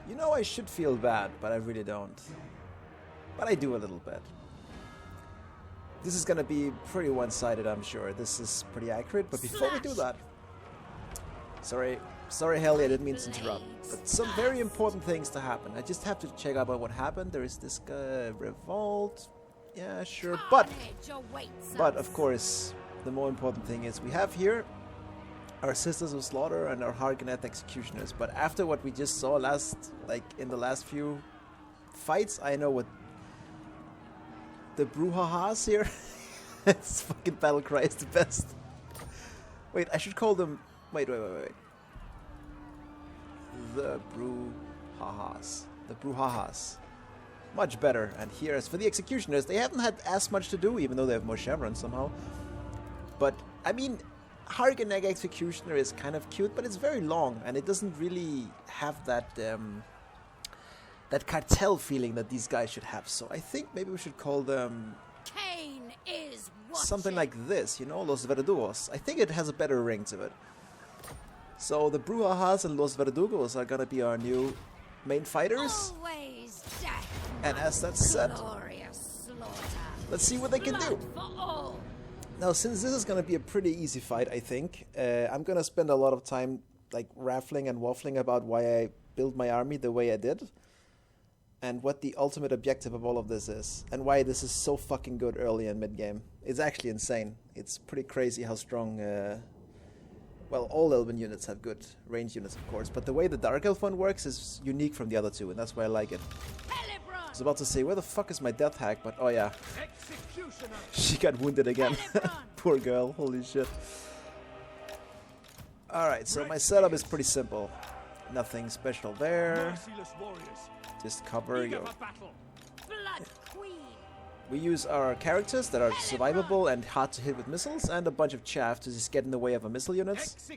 You know, I should feel bad, but I really don't. But I do a little bit. This is gonna be pretty one-sided, I'm sure. This is pretty accurate, but before we do that... Sorry, Helly, I didn't mean to interrupt. But some very important things to happen. I just have to check out what happened. There is this revolt. Yeah, sure. But of course, the more important thing is we have here our Sisters of Slaughter and our hard Ganeth executioners. But after what we just saw in the last few fights, I know what the brouhahas here. This fucking battle cry is the best. Wait, I should call them. Wait. The brouhahas. The brouhahas. Much better. And here, as for the executioners, they haven't had as much to do, even though they have more chevrons somehow. But I mean, Harganeg executioner is kind of cute, but it's very long, and it doesn't really have that that cartel feeling that these guys should have. So I think maybe we should call them something like this, you know, Los Verdugos. I think it has a better ring to it. So the Brouhahas and Los Verdugos are gonna be our new main fighters. And as that's said, let's see what they can do. Now, since this is gonna be a pretty easy fight, I think, I'm gonna spend a lot of time like raffling and waffling about why I built my army the way I did. And what the ultimate objective of all of this is. And why this is so fucking good early and mid-game. It's actually insane. It's pretty crazy how strong... well, all Elven units have good range units, of course. But the way the Dark Elf one works is unique from the other two. And that's why I like it. I was about to say, where the fuck is my death hack? But oh yeah. She got wounded again. Poor girl. Holy shit. Alright, so my setup is pretty simple. Nothing special there. Just cover your... We use our characters that are survivable and hard to hit with missiles, and a bunch of chaff to just get in the way of our missile units.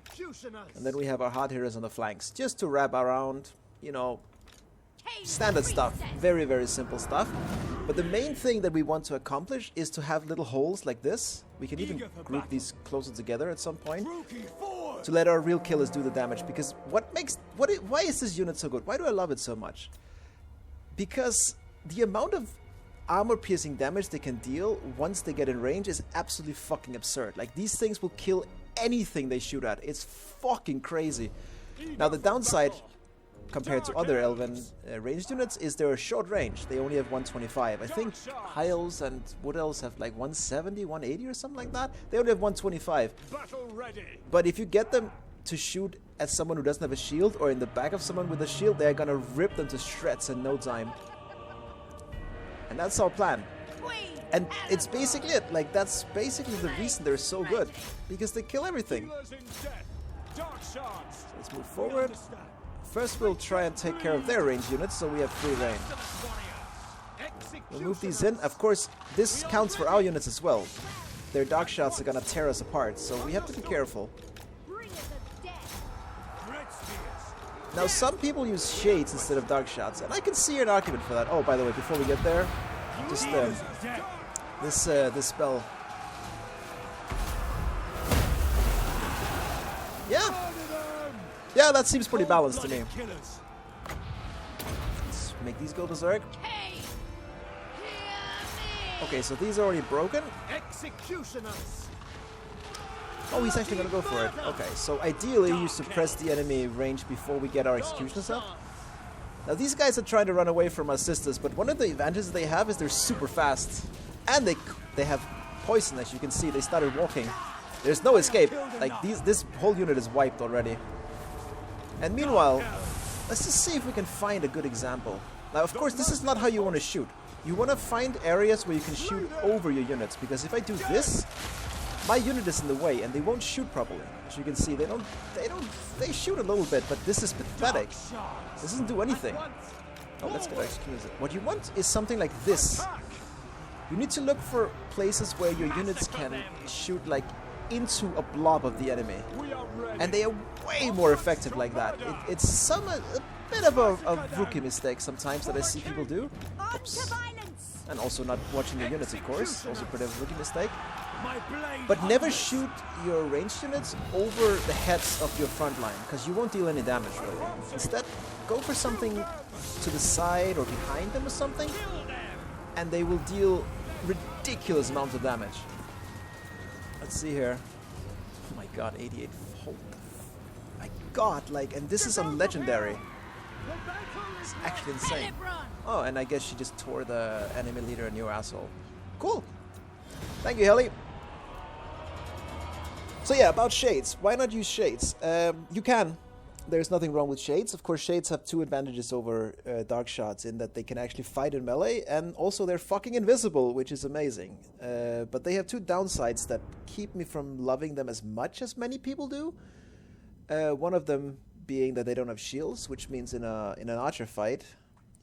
And then we have our hard hitters on the flanks, just to wrap around, you know, standard stuff. Very, very simple stuff. But the main thing that we want to accomplish is to have little holes like this. We can even group these closer together at some point to let our real killers do the damage. Because why is this unit so good? Why do I love it so much? Because the amount of armor-piercing damage they can deal once they get in range is absolutely fucking absurd. Like, these things will kill anything they shoot at. It's fucking crazy. Now, the downside, compared to other Elven ranged units, is they're a short range. They only have 125. I think High Elves and Wood Elves have like 170, 180 or something like that. They only have 125. But if you get them to shoot at someone who doesn't have a shield, or in the back of someone with a shield, they're gonna rip them to shreds in no time. And that's our plan. And it's basically it. Like, that's basically the reason they're so good. Because they kill everything. So let's move forward. First we'll try and take care of their range units, so we have free reign. We'll move these in. Of course, this counts for our units as well. Their dark shots are gonna tear us apart, so we have to be careful. Now, some people use shades instead of dark shots, and I can see an argument for that. Oh, by the way, before we get there, just this spell. Yeah, that seems pretty balanced to me. Let's make these go berserk. Okay, so these are already broken. Oh, he's actually gonna go for it. Okay, so ideally you suppress the enemy range before we get our executioners up. Now these guys are trying to run away from our sisters, but one of the advantages they have is they're super fast. And they have poison, as you can see. They started walking. There's no escape. Like, this whole unit is wiped already. And meanwhile, let's just see if we can find a good example. Now, of course, this is not how you want to shoot. You want to find areas where you can shoot over your units, because if I do this, my unit is in the way, and they won't shoot properly. As you can see, they shoot a little bit, but this is pathetic. This doesn't do anything. Oh, let's get executed. What you want is something like this. You need to look for places where your units can shoot, like, into a blob of the enemy. And they are way more effective like that. It's a bit of a rookie mistake sometimes that I see people do. Oops. And also not watching your units, of course. Also a bit of a rookie mistake. But never shoot your ranged units over the heads of your front line, because you won't deal any damage really. Instead, go for something to the side or behind them or something, and they will deal ridiculous amounts of damage. Let's see here. Oh my god, 88. Holy my god, like, and this is on legendary. It's actually insane. Oh, and I guess she just tore the enemy leader a new asshole. Cool. Thank you, Helly. So yeah, about shades. Why not use shades? You can. There's nothing wrong with shades. Of course, shades have two advantages over dark shots in that they can actually fight in melee, and also they're fucking invisible, which is amazing. But they have two downsides that keep me from loving them as much as many people do. One of them being that they don't have shields, which means in an archer fight,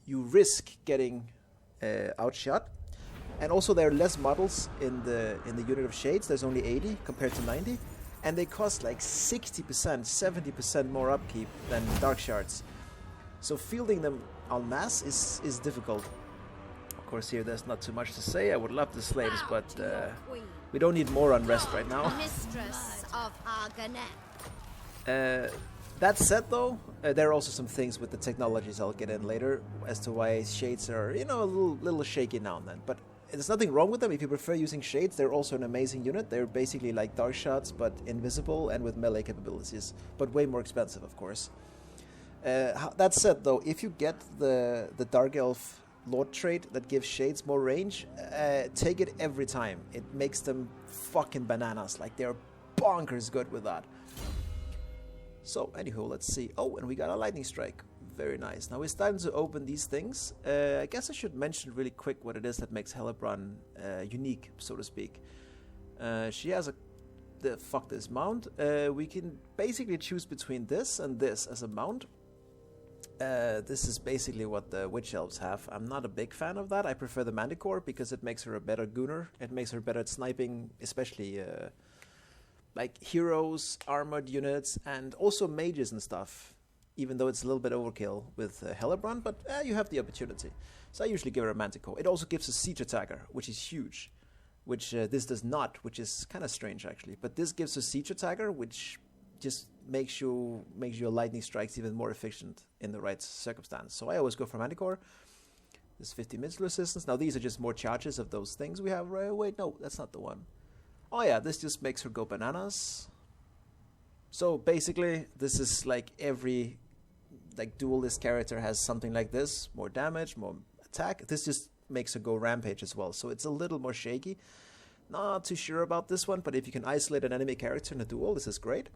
you risk getting outshot. And also there are less models in the unit of shades. There's only 80 compared to 90. And they cost like 60%, 70% more upkeep than dark shards. So fielding them en masse is difficult. Of course here there's not too much to say. I would love the slaves, but we don't need more unrest right now. Mistress of our Ganeth. That said though, there are also some things with the technologies I'll get in later as to why shades are, you know, a little shaky now and then. But there's nothing wrong with them. If you prefer using shades, they're also an amazing unit. They're basically like dark shots, but invisible and with melee capabilities, but way more expensive, of course. That said though, if you get the Dark Elf Lord trait that gives shades more range, take it every time. It makes them fucking bananas. Like, they're bonkers good with that. So, anywho, let's see. Oh, and we got a lightning strike. Very nice. Now we're starting to open these things. I guess I should mention really quick what it is that makes Hellebrand unique, so to speak. She has the fuck this mount. We can basically choose between this and this as a mount. This is basically what the witch elves have. I'm not a big fan of that. I prefer the manticore because it makes her a better gunner. It makes her better at sniping, especially like heroes, armored units, and also mages and stuff, even though it's a little bit overkill with Hellebrand, but you have the opportunity. So I usually give her a manticore. It also gives a siege attacker, which is huge, which this does not, which is kind of strange actually. But this gives a siege attacker, which just makes your lightning strikes even more efficient in the right circumstance. So I always go for manticore. There's 50 missile resistance. Now these are just more charges of those things we have. Wait, no, that's not the one. Oh yeah, this just makes her go bananas. So basically, this is like every duelist character has something like this. More damage, more attack. This just makes her go rampage as well. So it's a little more shaky. Not too sure about this one, but if you can isolate an enemy character in a duel, this is great.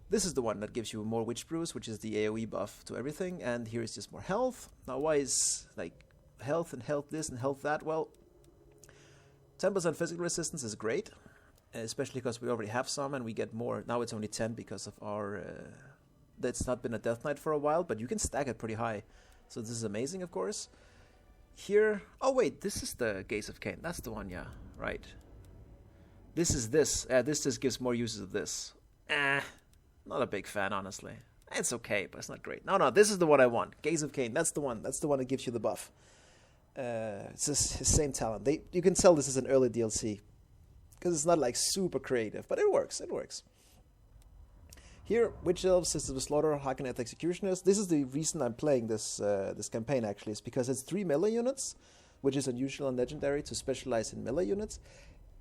This is the one that gives you more Witch Brews, which is the AoE buff to everything. And here is just more health. Now why is like health and health this and health that? Well, 10% physical resistance is great. Especially because we already have some and we get more. Now it's only 10 because of our... that's not been a Death Knight for a while, but you can stack it pretty high. So this is amazing, of course. Here... Oh wait, this is the Gaze of Cain. That's the one, yeah. Right. This is this. This just gives more uses of this. Not a big fan, honestly. It's okay, but it's not great. No, this is the one I want. Gaze of Cain, that's the one. That's the one that gives you the buff. It's the same talent. You can tell this is an early DLC. Because it's not like super creative, but it works. It works. Here, Witch Elves, Sisters of Slaughter, Ganeth Executioners. This is the reason I'm playing this this campaign actually. Is because it's 3 melee units, which is unusual and legendary to specialize in melee units,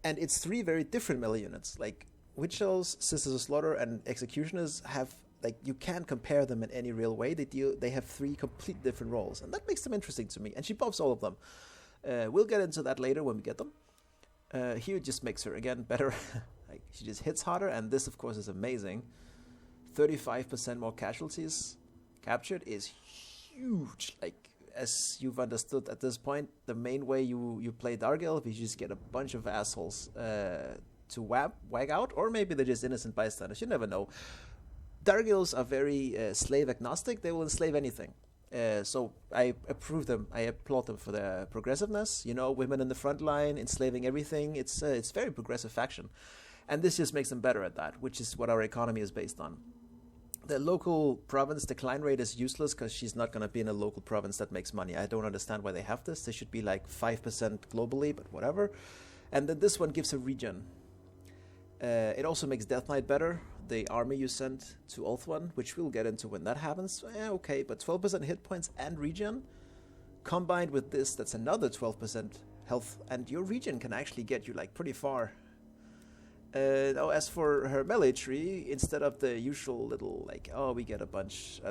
and it's 3 very different melee units. Like Witch Elves, Sisters of Slaughter, and Executioners have you can't compare them in any real way. They have 3 complete different roles, and that makes them interesting to me. And she buffs all of them. We'll get into that later when we get them. Here it just makes her, again, better. Like, she just hits harder, and this, of course, is amazing. 35% more casualties captured is huge. Like, as you've understood at this point, the main way you play Dark Elf is you just get a bunch of assholes to wag out, or maybe they're just innocent bystanders. You never know. Dark Elves are very slave agnostic. They will enslave anything. So I approve them. I applaud them for their progressiveness. You know, women in the front line, enslaving everything. It's very progressive faction, and this just makes them better at that, which is what our economy is based on. The local province decline rate is useless because she's not going to be in a local province that makes money. I don't understand why they have this. They should be like 5% globally, but whatever. And then this one gives a regen. It also makes Death Knight better. The army you send to Ulthuan, which we'll get into when that happens. Okay, but 12% hit points and regen. Combined with this, that's another 12% health. And your regen can actually get you like pretty far. Now, as for her melee tree, instead of the usual little, like, oh, we get a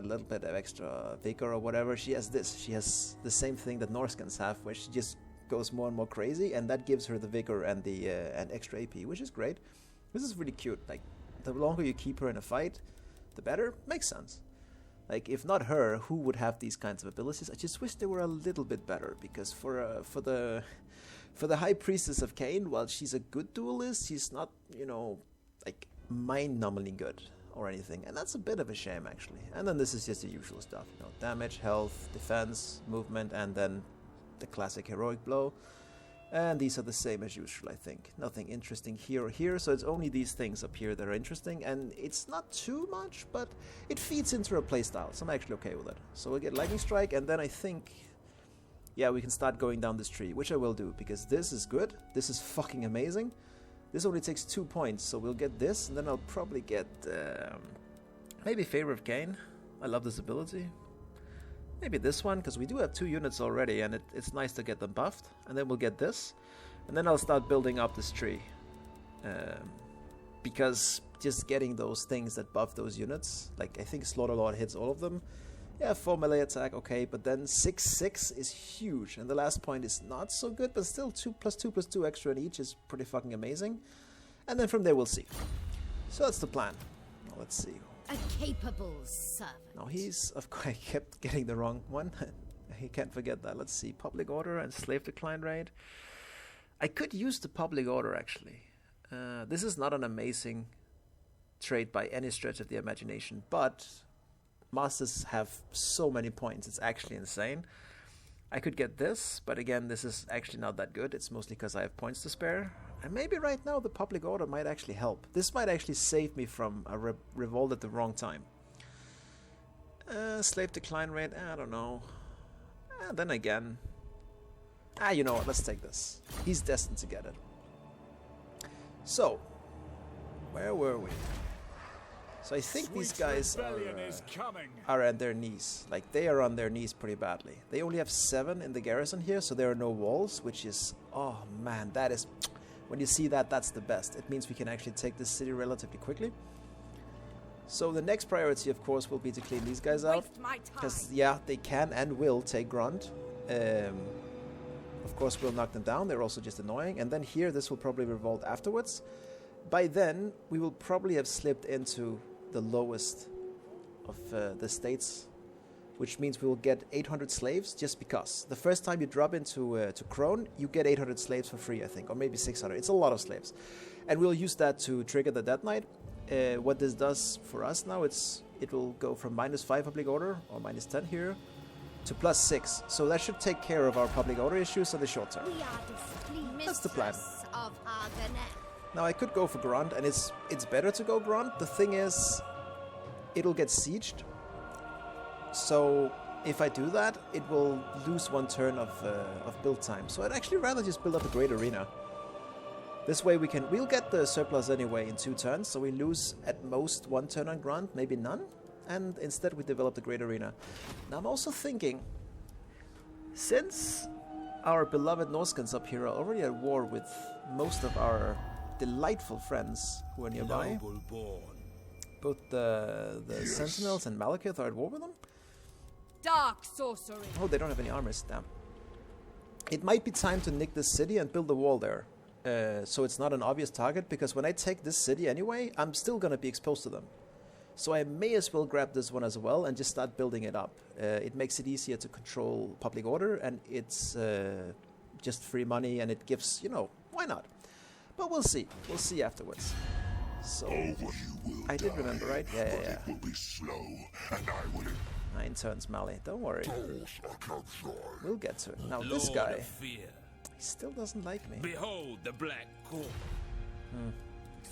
little bit of extra vigor or whatever, she has this. She has the same thing that Norskans have, where she just goes more and more crazy, and that gives her the vigor and the and extra AP, which is great. This is really cute. Like, the longer you keep her in a fight, the better. Makes sense. Like, if not her, who would have these kinds of abilities? I just wish they were a little bit better, because for the High Priestess of Cain, while she's a good duelist, she's not, you know, like, mind-numbingly good or anything. And that's a bit of a shame, actually. And then this is just the usual stuff, you know, damage, health, defense, movement, and then the classic heroic blow. And these are the same as usual, I think. Nothing interesting here or here, so it's only these things up here that are interesting. And it's not too much, but it feeds into her playstyle, so I'm actually okay with it. So we'll get Lightning Strike, and then I think... yeah, we can start going down this tree, which I will do, because this is good. This is fucking amazing. This only takes 2 points, so we'll get this, and then I'll probably get maybe Favor of Cain. I love this ability. Maybe this one, because we do have 2 units already, and it's nice to get them buffed. And then we'll get this, and then I'll start building up this tree. Because just getting those things that buff those units, like I think Slaughterlord hits all of them. Yeah, 4 melee attack, okay, but then 6/6 is huge, and the last point is not so good, but still 2+2+2 extra in each is pretty fucking amazing. And then from there we'll see. So that's the plan. Now, let's see. A capable servant. Now he's, of course, I kept getting the wrong one. He can't forget that. Let's see, public order and slave decline rate. I could use the public order, actually. This is not an amazing trait by any stretch of the imagination, but... masters have so many points, it's actually insane. I could get this, but again, this is actually not that good. It's mostly because I have points to spare. And maybe right now the public order might actually help. This might actually save me from a revolt at the wrong time. Slave decline rate, I don't know. Then again... you know what, let's take this. He's destined to get it. So, where were we? So I think these guys are at their knees. Like, they are on their knees pretty badly. They only have 7 in the garrison here, so there are no walls, which is... oh man, that is... when you see that, that's the best. It means we can actually take this city relatively quickly. So the next priority, of course, will be to clean these guys out. Because, yeah, they can and will take Ghrond. Of course, we'll knock them down. They're also just annoying. And then here, this will probably revolt afterwards. By then, we will probably have slipped into the lowest of the states, which means we will get 800 slaves just because. The first time you drop into to Crone, you get 800 slaves for free, I think, or maybe 600. It's a lot of slaves. And we'll use that to trigger the Death Knight. What this does for us now, it will go from -5 public order, or -10 here, to +6. So that should take care of our public order issues in the short term. That's the plan. Now I could go for Ghrond, and it's better to go Ghrond. The thing is, it'll get sieged. So if I do that, it will lose 1 turn of build time. So I'd actually rather just build up a great arena. This way we'll get the surplus anyway in 2 turns, so we lose at most 1 turn on Ghrond, maybe none. And instead we develop the great arena. Now I'm also thinking, since our beloved Norskans up here are already at war with most of our delightful friends who are nearby. Both the Sentinels and Malekith are at war with them. Dark sorcery. Oh, they don't have any armors. Damn. It might be time to nick this city and build a wall there. So it's not an obvious target, because when I take this city anyway, I'm still going to be exposed to them. So I may as well grab this one as well and just start building it up. It makes it easier to control public order, and it's just free money, and it gives, you know, why not? But we'll see. We'll see afterwards. So I did remember, right? Yeah. It will be slow, and I will... 9 turns, Mali. Don't worry. We'll get to it. Now this guy, he still doesn't like me. Behold the black corn.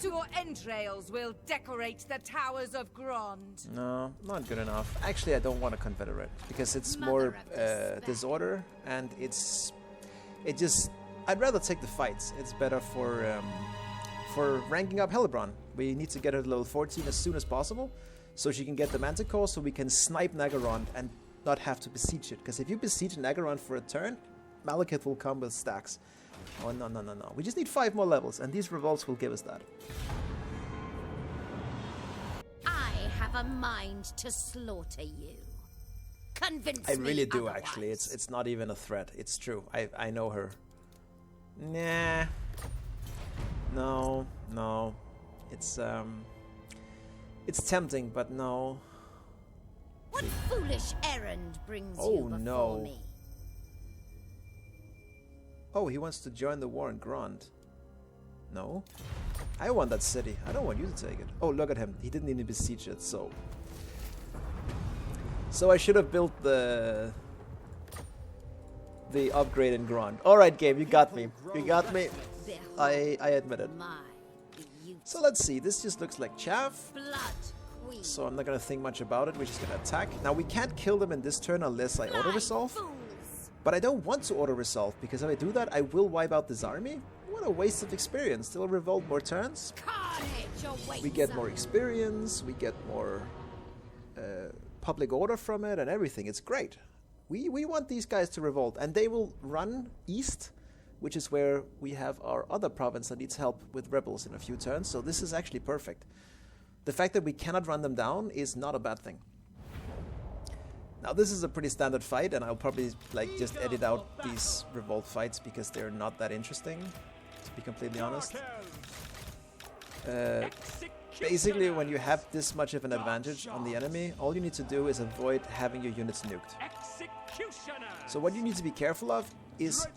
Your entrails will decorate the towers of Ghrond. No, not good enough. Actually, I don't want a confederate, because it's more disorder, and I'd rather take the fights. It's better for for ranking up Helybron. We need to get her to level 14 as soon as possible, so she can get the Manticore, so we can snipe Naggarond and not have to besiege it. Because if you besiege Naggarond for a turn, Malekith will come with stacks. Oh, no, no, no, no. We just need 5 more levels, and these revolts will give us that. I have a mind to slaughter you. Convince me I really do, otherwise. actually. It's not even a threat. It's true. I know her. Nah. No, no. It's tempting, but no. What foolish errand brings Oh, you before no. me? Oh, he wants to join the Warhammer. No. I want that city. I don't want you to take it. Oh, look at him. He didn't even besiege it, so... So I should have built the upgrade in Ghrond. Alright, game, you got me. You got me. I admit it. My beauty. So let's see. This just looks like chaff. Blood queen. So I'm not going to think much about it. We're just going to attack. Now, we can't kill them in this turn unless I auto-resolve. Fools. But I don't want to auto-resolve, because if I do that, I will wipe out this army. What a waste of experience. Still revolt more turns. Carnage awaits We get us. more experience. We get more public order from it and everything. It's great. We want these guys to revolt. And they will run east, which is where we have our other province that needs help with rebels in a few turns. So this is actually perfect. The fact that we cannot run them down is not a bad thing. Now this is a pretty standard fight, and I'll probably like just edit out these revolt fights because they're not that interesting, to be completely honest. Basically, when you have this much of an advantage on the enemy, all you need to do is avoid having your units nuked. So what you need to be careful of is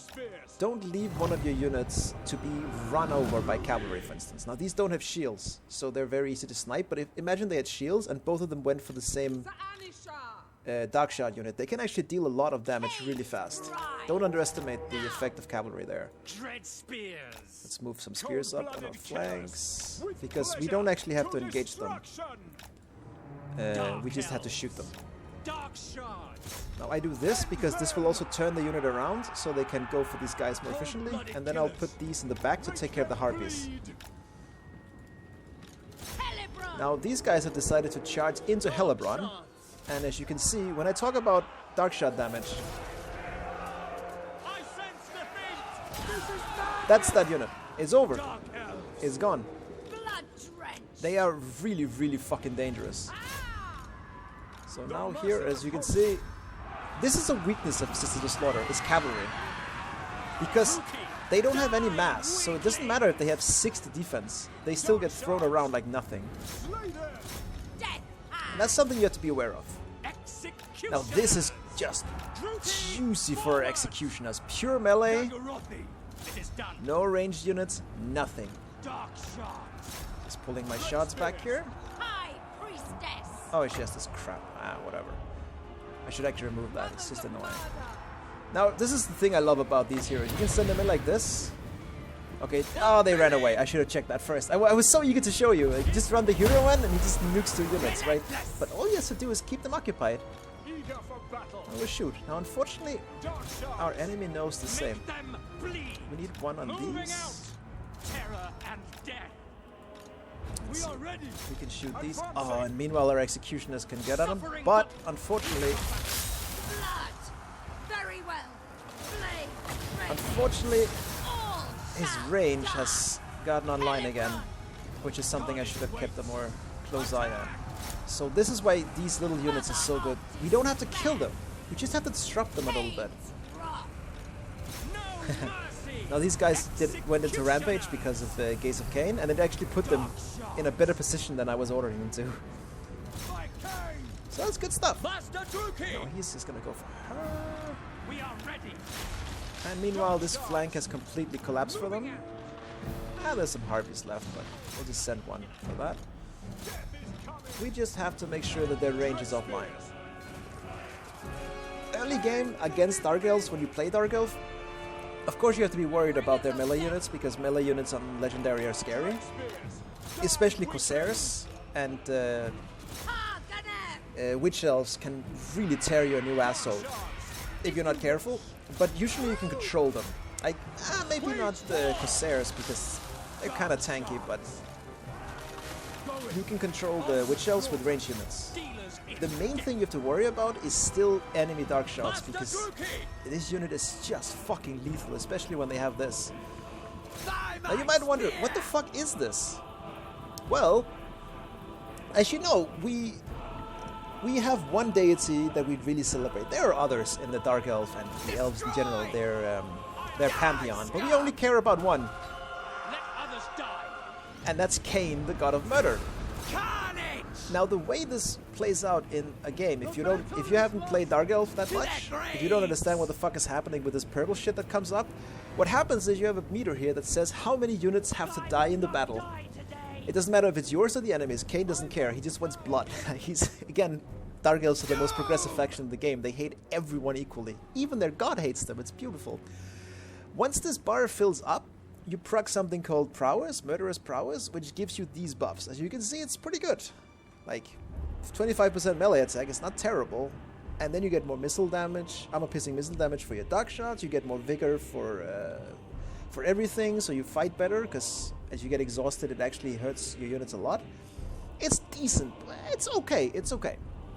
don't leave one of your units to be run over by cavalry, for instance. Now these don't have shields, so they're very easy to snipe, but imagine they had shields and both of them went for the same dark shot unit. They can actually deal a lot of damage really fast. Don't underestimate the effect of cavalry there. Let's move some spears up on our flanks, because we don't actually have to engage them. We just have to shoot them. Now I do this because this will also turn the unit around, so they can go for these guys more efficiently, and then I'll put these in the back to take care of the harpies. Now these guys have decided to charge into Helybron, and as you can see, when I talk about dark shot damage, that's that unit. It's over. It's gone. They are really, really fucking dangerous. So now here, as you can see, this is a weakness of Sisters of Slaughter, is cavalry. Because they don't have any mass, so it doesn't matter if they have 60 defense. They still get thrown around like nothing. And that's something you have to be aware of. Now this is just juicy for executioners. Pure melee, no ranged units, nothing. Just pulling my shots back here. Oh, she has this crap. Ah, whatever. I should actually remove that. It's just annoying. Now, this is the thing I love about these heroes. You can send them in like this. Okay. Oh, they ran away. I should have checked that first. I was so eager to show you. Like, you just run the hero one and he just nukes 2 units, right? But all he has to do is keep them occupied. And we'll shoot. Now, unfortunately, our enemy knows the same. We need one on these. Let's see. We can shoot these. Oh, and meanwhile our executioners can get at them. But, unfortunately... Unfortunately, his range has gotten online again, which is something I should have kept a more close eye on. So this is why these little units are so good. We don't have to kill them. We just have to disrupt them a little bit. Now these guys went into rampage because of the Gaze of Cain, and it actually put them in a better position than I was ordering them to. So that's good stuff. No, he's just gonna go for her. And meanwhile, this flank has completely collapsed for them. Ah, there's some harpies left, but we'll just send one for that. We just have to make sure that their range is offline. Early game against Dark Elves, when you play Dark Elf, of course you have to be worried about their melee units, because melee units on Legendary are scary. Especially Corsairs and Witch Elves can really tear you a new asshole if you're not careful, but usually you can control them. Maybe not the Corsairs, because They're kind of tanky, but you can control the witch elves with ranged units. The main thing you have to worry about is still enemy dark shots, because this unit is just fucking lethal, especially when they have this. Now you might wonder, what the fuck is this? Well, as you know, we have one deity that we really celebrate. There are others in the Dark Elf and the elves in general, their pantheon, but we only care about one. And that's Cain, the god of murder. Now the way this plays out in a game, if you haven't played Dark Elf that much, if you don't understand what the fuck is happening with this purple shit that comes up, what happens is you have a meter here that says how many units have to die in the battle. It doesn't matter if it's yours or the enemy's. Cain doesn't care. He just wants blood. Again, Dark Elves are the most progressive faction in the game. They hate everyone equally. Even their god hates them. It's beautiful. Once this bar fills up, you proc something called Prowess, Murderous Prowess, which gives you these buffs. As you can see, it's pretty good. Like, 25% melee attack is not terrible. And then you get more missile damage, armor-piercing missile damage for your dark shots. You get more vigor for everything, so you fight better, because as you get exhausted, it actually hurts your units a lot. It's decent. It's okay. It's okay.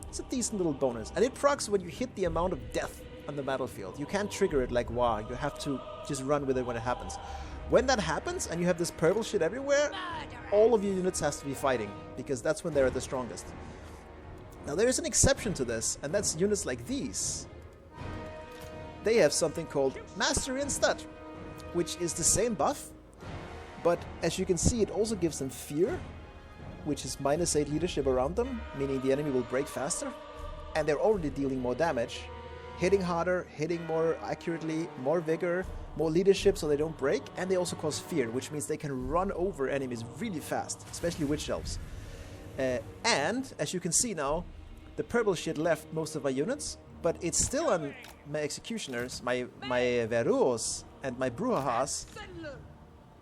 It's a decent little bonus. And it procs when you hit the amount of death on the battlefield. You can't trigger it like WoW. You have to just run with it when it happens. When that happens and you have this purple shit everywhere, all of your units has to be fighting, because that's when they're at the strongest. Now there is an exception to this, and that's units like these. They have something called Mastery and Stud, which is the same buff, but as you can see, it also gives them Fear, which is -8 leadership around them, meaning the enemy will break faster, and they're already dealing more damage, hitting harder, hitting more accurately, more vigor, more leadership so they don't break, and they also cause Fear, which means they can run over enemies really fast, especially witch elves. And, as you can see now, the purple shit left most of my units, but it's still on my executioners, my Veruos, and my Bruhahas,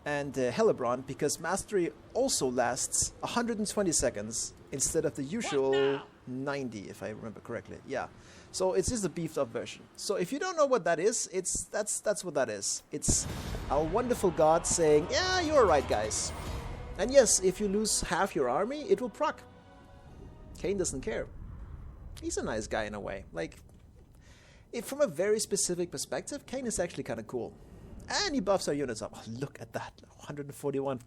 and Hellebrand, because Mastery also lasts 120 seconds instead of the usual 90, if I remember correctly. Yeah. So it's just a beefed up version. So if you don't know what that is, that's what that is. It's our wonderful god saying, yeah, you're right, guys. And yes, if you lose half your army, it will proc. Cain doesn't care. He's a nice guy in a way. Like, if from a very specific perspective, Cain is actually kind of cool. And he buffs our units up. Oh, look at that. 141.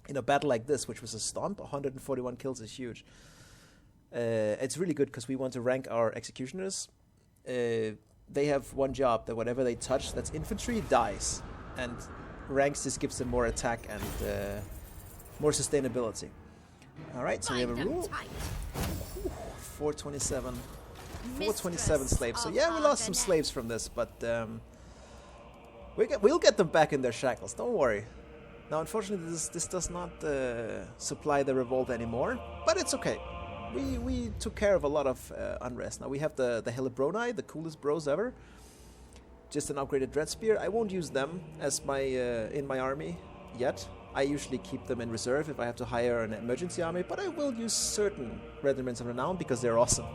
In a battle like this, which was a stomp, 141 kills is huge. It's really good because we want to rank our executioners. They have one job, that whatever they touch that's infantry dies. And ranks just gives them more attack and more sustainability. Alright, so we have a rule. 427. 427 slaves. So yeah, we lost some slaves from this, but we'll get them back in their shackles, don't worry. Now, unfortunately, this does not supply the revolt anymore, but it's okay. We took care of a lot of unrest. Now we have the Hellebroni, the coolest bros ever. Just an upgraded Dreadspear. I won't use them as my in my army yet. I usually keep them in reserve if I have to hire an emergency army, but I will use certain Regiments of Renown because they're awesome.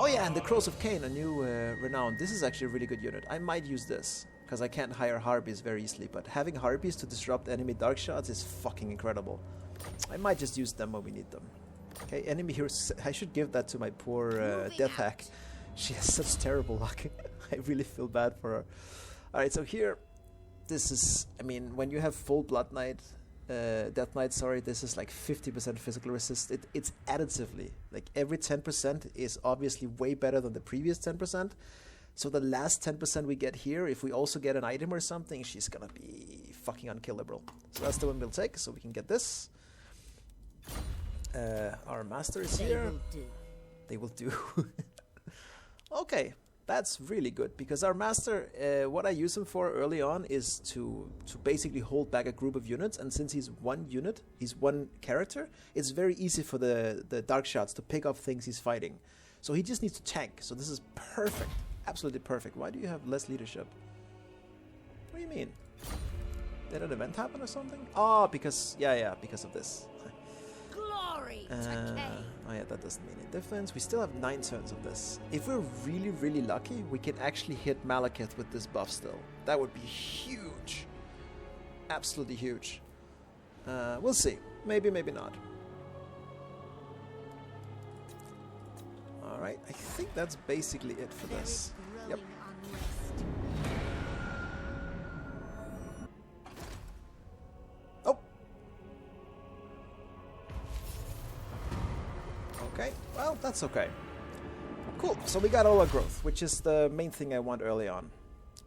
Oh yeah, and the Crows of Cain, a new Renown. This is actually a really good unit. I might use this, because I can't hire Harpies very easily, but having Harpies to disrupt enemy dark shots is fucking incredible. I might just use them when we need them. Okay, enemy heroes. I should give that to my poor Death Hack. She has such terrible luck. I really feel bad for her. Alright, so here, this is, I mean, when you have full Blood Knight, Death Knight, sorry, this is like 50% physical resist. It's additively. Like every 10% is obviously way better than the previous 10%. So the last 10% we get here, if we also get an item or something, she's gonna be fucking unkillable. So that's the one we'll take, so we can get this. Our master is here. They will do. Okay, that's really good, because our master, what I use him for early on is to basically hold back a group of units, and since he's one unit, he's one character, it's very easy for the dark shots to pick up things he's fighting. So he just needs to tank, so this is perfect. Absolutely perfect. Why do you have less leadership? What do you mean? Did an event happen or something? Oh, because, yeah, because of this. Glory to Cain. Oh yeah, that doesn't mean any difference. We still have 9 turns of this. If we're really, really lucky, we can actually hit Malekith with this buff still. That would be huge. Absolutely huge. We'll see. Maybe, maybe not. Alright, I think that's basically it for this. Yep. Oh! Okay, well, that's okay. Cool, so we got all our growth, which is the main thing I want early on.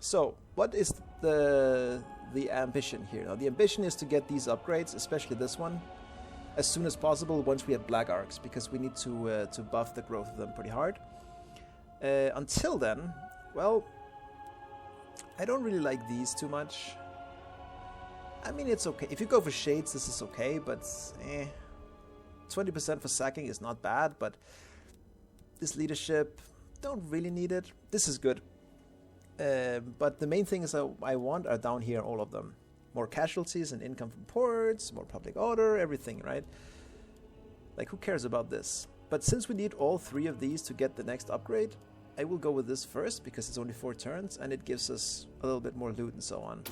So, what is the ambition here? Now, the ambition is to get these upgrades, especially this one, as soon as possible once we have black arcs, because we need to buff the growth of them pretty hard. Until then, well, I don't really like these too much. I mean, it's okay. If you go for shades, this is okay, but 20% for sacking is not bad, but this leadership, don't really need it. This is good. But the main things I want are down here, all of them. More casualties and income from ports, more public order, everything, right? Like, who cares about this? But since we need all 3 of these to get the next upgrade, I will go with this first, because it's only 4 turns, and it gives us a little bit more loot and so on.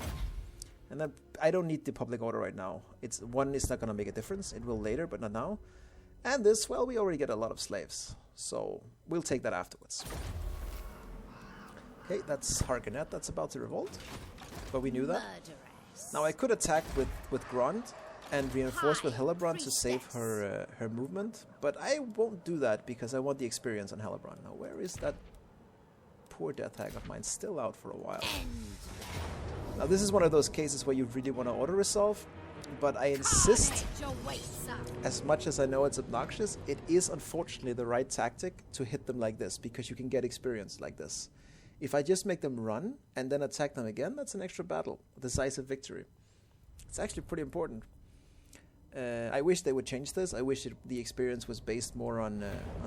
And then I don't need the public order right now. It's not going to make a difference. It will later, but not now. And this, well, we already get a lot of slaves, so we'll take that afterwards. Okay, that's Ganeth that's about to revolt, but we knew that. Now I could attack with Ghrond and reinforce with Helly to save her her movement, but I won't do that because I want the experience on Helly. Now where is that poor death hag of mine? Still out for a while. Now this is one of those cases where you really want to auto-resolve, but I insist, as much as I know it's obnoxious, it is unfortunately the right tactic to hit them like this, because you can get experience like this. If I just make them run and then attack them again, that's an extra battle, a decisive victory. It's actually pretty important. I wish they would change this. I wish the experience was based more on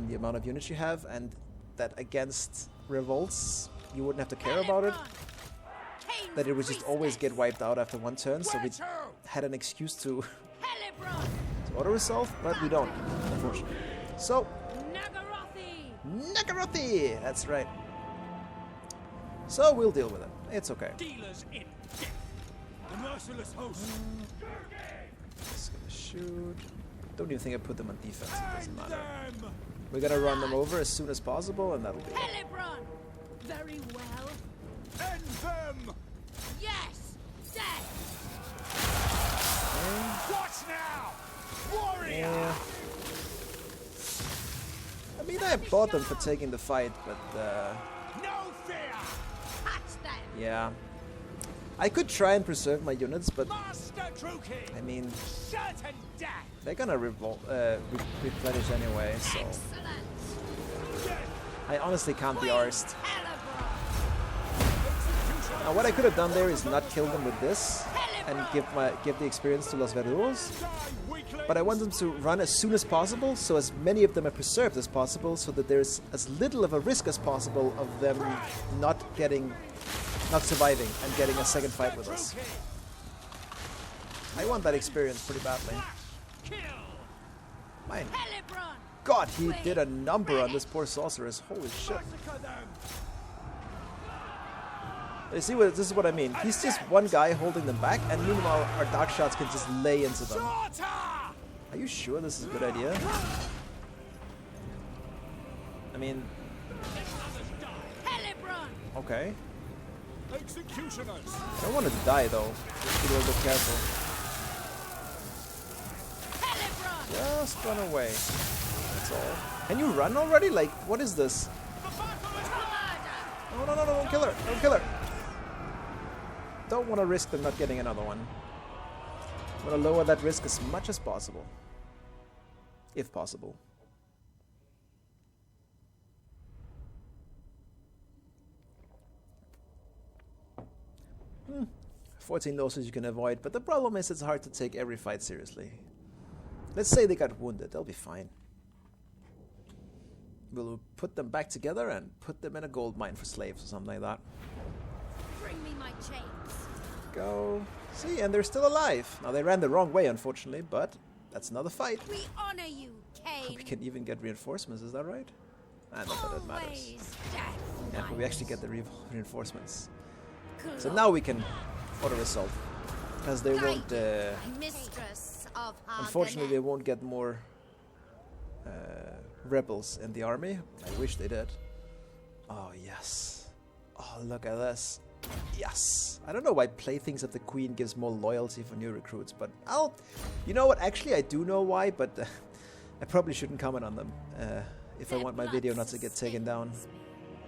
the amount of units you have, and that against revolts you wouldn't have to care about it. That it would just always get wiped out after 1 turn, so we had an excuse to auto-resolve, but we don't, unfortunately. So, Naggarond! That's right. So we'll deal with it. It's okay. Dealers in death. The merciless host. Just gonna shoot. Don't even think I put them on defense. It doesn't matter. We're gonna run them over as soon as possible, and that'll be it. Very well. End them. Yes. Death. What now? Warrior. Yeah. I mean, I applaud them for taking the fight, but No fear. yeah. I could try and preserve my units, but I mean, certain death. they're gonna replenish anyway, so I honestly can't be arsed. Now what I could have done there is not kill them with this and give the experience to Los Verduros, but I want them to run as soon as possible, so as many of them are preserved as possible, so that there's as little of a risk as possible of them not surviving and getting a second fight with us. I want that experience pretty badly. My God, he did a number on this poor sorceress. Holy shit. You see, this is what I mean. He's just one guy holding them back, and meanwhile our dark shots can just lay into them. Are you sure this is a good idea? I mean... Okay. I don't want to die though. Just be a little bit careful. Just run away. That's all. Can you run already? Like, what is this? No, no, no, no, don't kill her. Don't kill her. Don't want to risk them not getting another one. I'm going to lower that risk as much as possible. If possible. 14 losses you can avoid, but the problem is it's hard to take every fight seriously. Let's say they got wounded, they'll be fine. We'll put them back together and put them in a gold mine for slaves or something like that. Bring me my chains. Go. See, and they're still alive. Now they ran the wrong way, unfortunately, but that's another fight. We honor you, Cain. We can even get reinforcements, is that right? I don't know that matters. Death, Yeah, but we actually get the reinforcements. So Glory. now we can auto-resolve. Because they won't... My mistress. of Unfortunately, they won't get more rebels in the army. I wish they did. Oh, yes. Oh, look at this. Yes. I don't know why Playthings of the Queen gives more loyalty for new recruits, but you know what? Actually, I do know why, but I probably shouldn't comment on them if I want my video not to get taken down.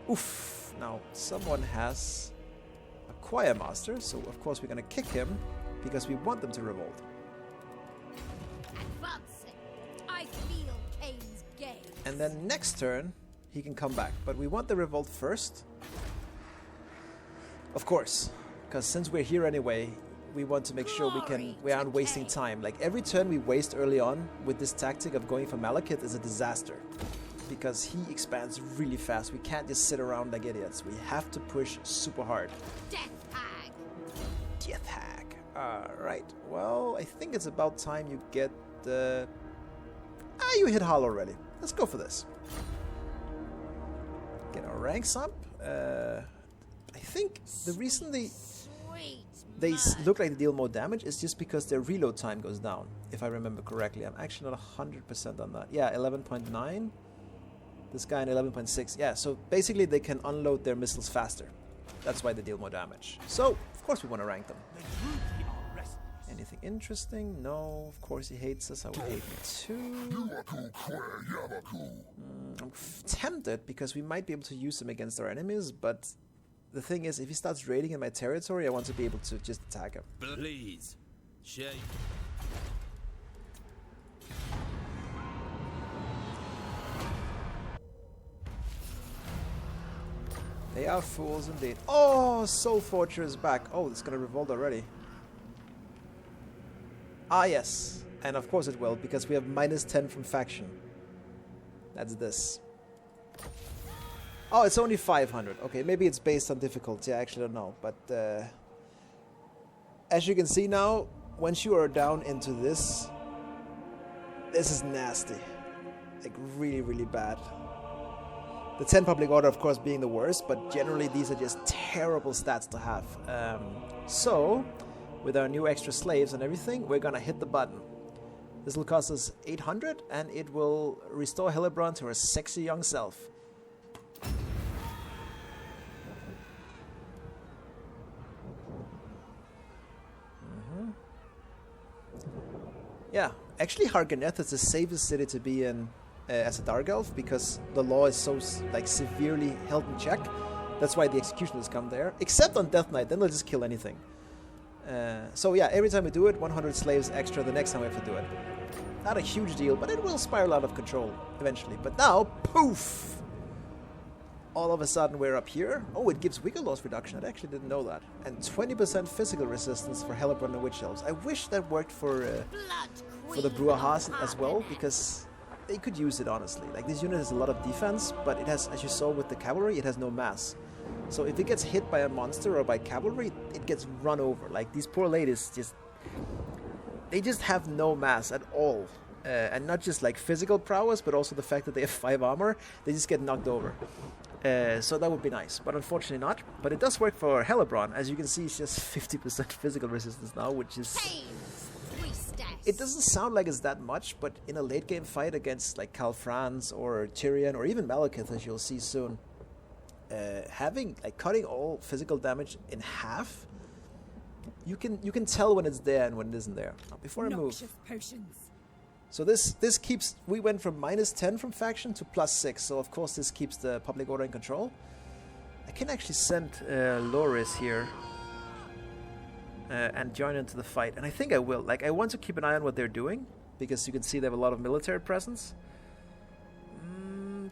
Oof. Now, someone has a choir master, so of course we're going to kick him because we want them to revolt. Advancing. I feel Kane's gaze. And then next turn, he can come back. But we want the revolt first. Of course. Because since we're here anyway, we want to make sure we aren't wasting time. Like every turn we waste early on with this tactic of going for Malekith is a disaster. Because he expands really fast. We can't just sit around like idiots. We have to push super hard. Death hag. Death hag. Alright. Well, I think it's about time you get the... you hit Hull already. Let's go for this. Get our ranks up. I think the reason they look like they deal more damage is just because their reload time goes down, if I remember correctly. I'm actually not 100% on that. Yeah, 11.9. This guy in 11.6. Yeah, so basically they can unload their missiles faster. That's why they deal more damage. So, of course we want to rank them. Anything interesting? No, of course he hates us. I would hate him too. I'm tempted because we might be able to use him against our enemies, but the thing is, if he starts raiding in my territory, I want to be able to just attack him. Please, shake. They are fools indeed. Oh, Soul Fortress back. Oh, it's gonna revolt already. Ah, yes. And of course it will, because we have -10 from faction. That's this. Oh, it's only 500. Okay, maybe it's based on difficulty. I actually don't know. But as you can see now, once you are down into this, this is nasty. Like really, really bad. The 10 public order, of course, being the worst, but generally these are just terrible stats to have. So, with our new extra slaves and everything, we're gonna hit the button. This will cost us 800, and it will restore Hellebrand to her sexy young self. Yeah, actually Ganeth is the safest city to be in as a Dark Elf, because the law is so like severely held in check. That's why the executioners come there. Except on Death Knight, then they'll just kill anything. So yeah, every time we do it, 100 slaves extra the next time we have to do it. Not a huge deal, but it will spiral out of control eventually. But now, poof! All of a sudden we're up here. Oh, it gives wiggle loss reduction. I actually didn't know that. And 20% physical resistance for Hellebrand and Witch Elves. I wish that worked for the Bruahas as well, because they could use it, honestly. Like, this unit has a lot of defense, but it has, as you saw with the cavalry, it has no mass. So if it gets hit by a monster or by cavalry, it gets run over. Like, these poor ladies they just have no mass at all. And not just like physical prowess, but also the fact that they have 5 armor, they just get knocked over. So that would be nice, but unfortunately not. But it does work for Hellebrand. As you can see, it's just 50% physical resistance now, which is... It doesn't sound like it's that much, but in a late game fight against like Khal Franz or Tyrion or even Malekith, as you'll see soon, cutting all physical damage in half, you can tell when it's there and when it isn't there. Now, before I move, so this keeps, we went from -10 from faction to +6, so of course this keeps the public order in control. I can actually send Loris here and join into the fight, and I think I will. Like, I want to keep an eye on what they're doing, because you can see they have a lot of military presence.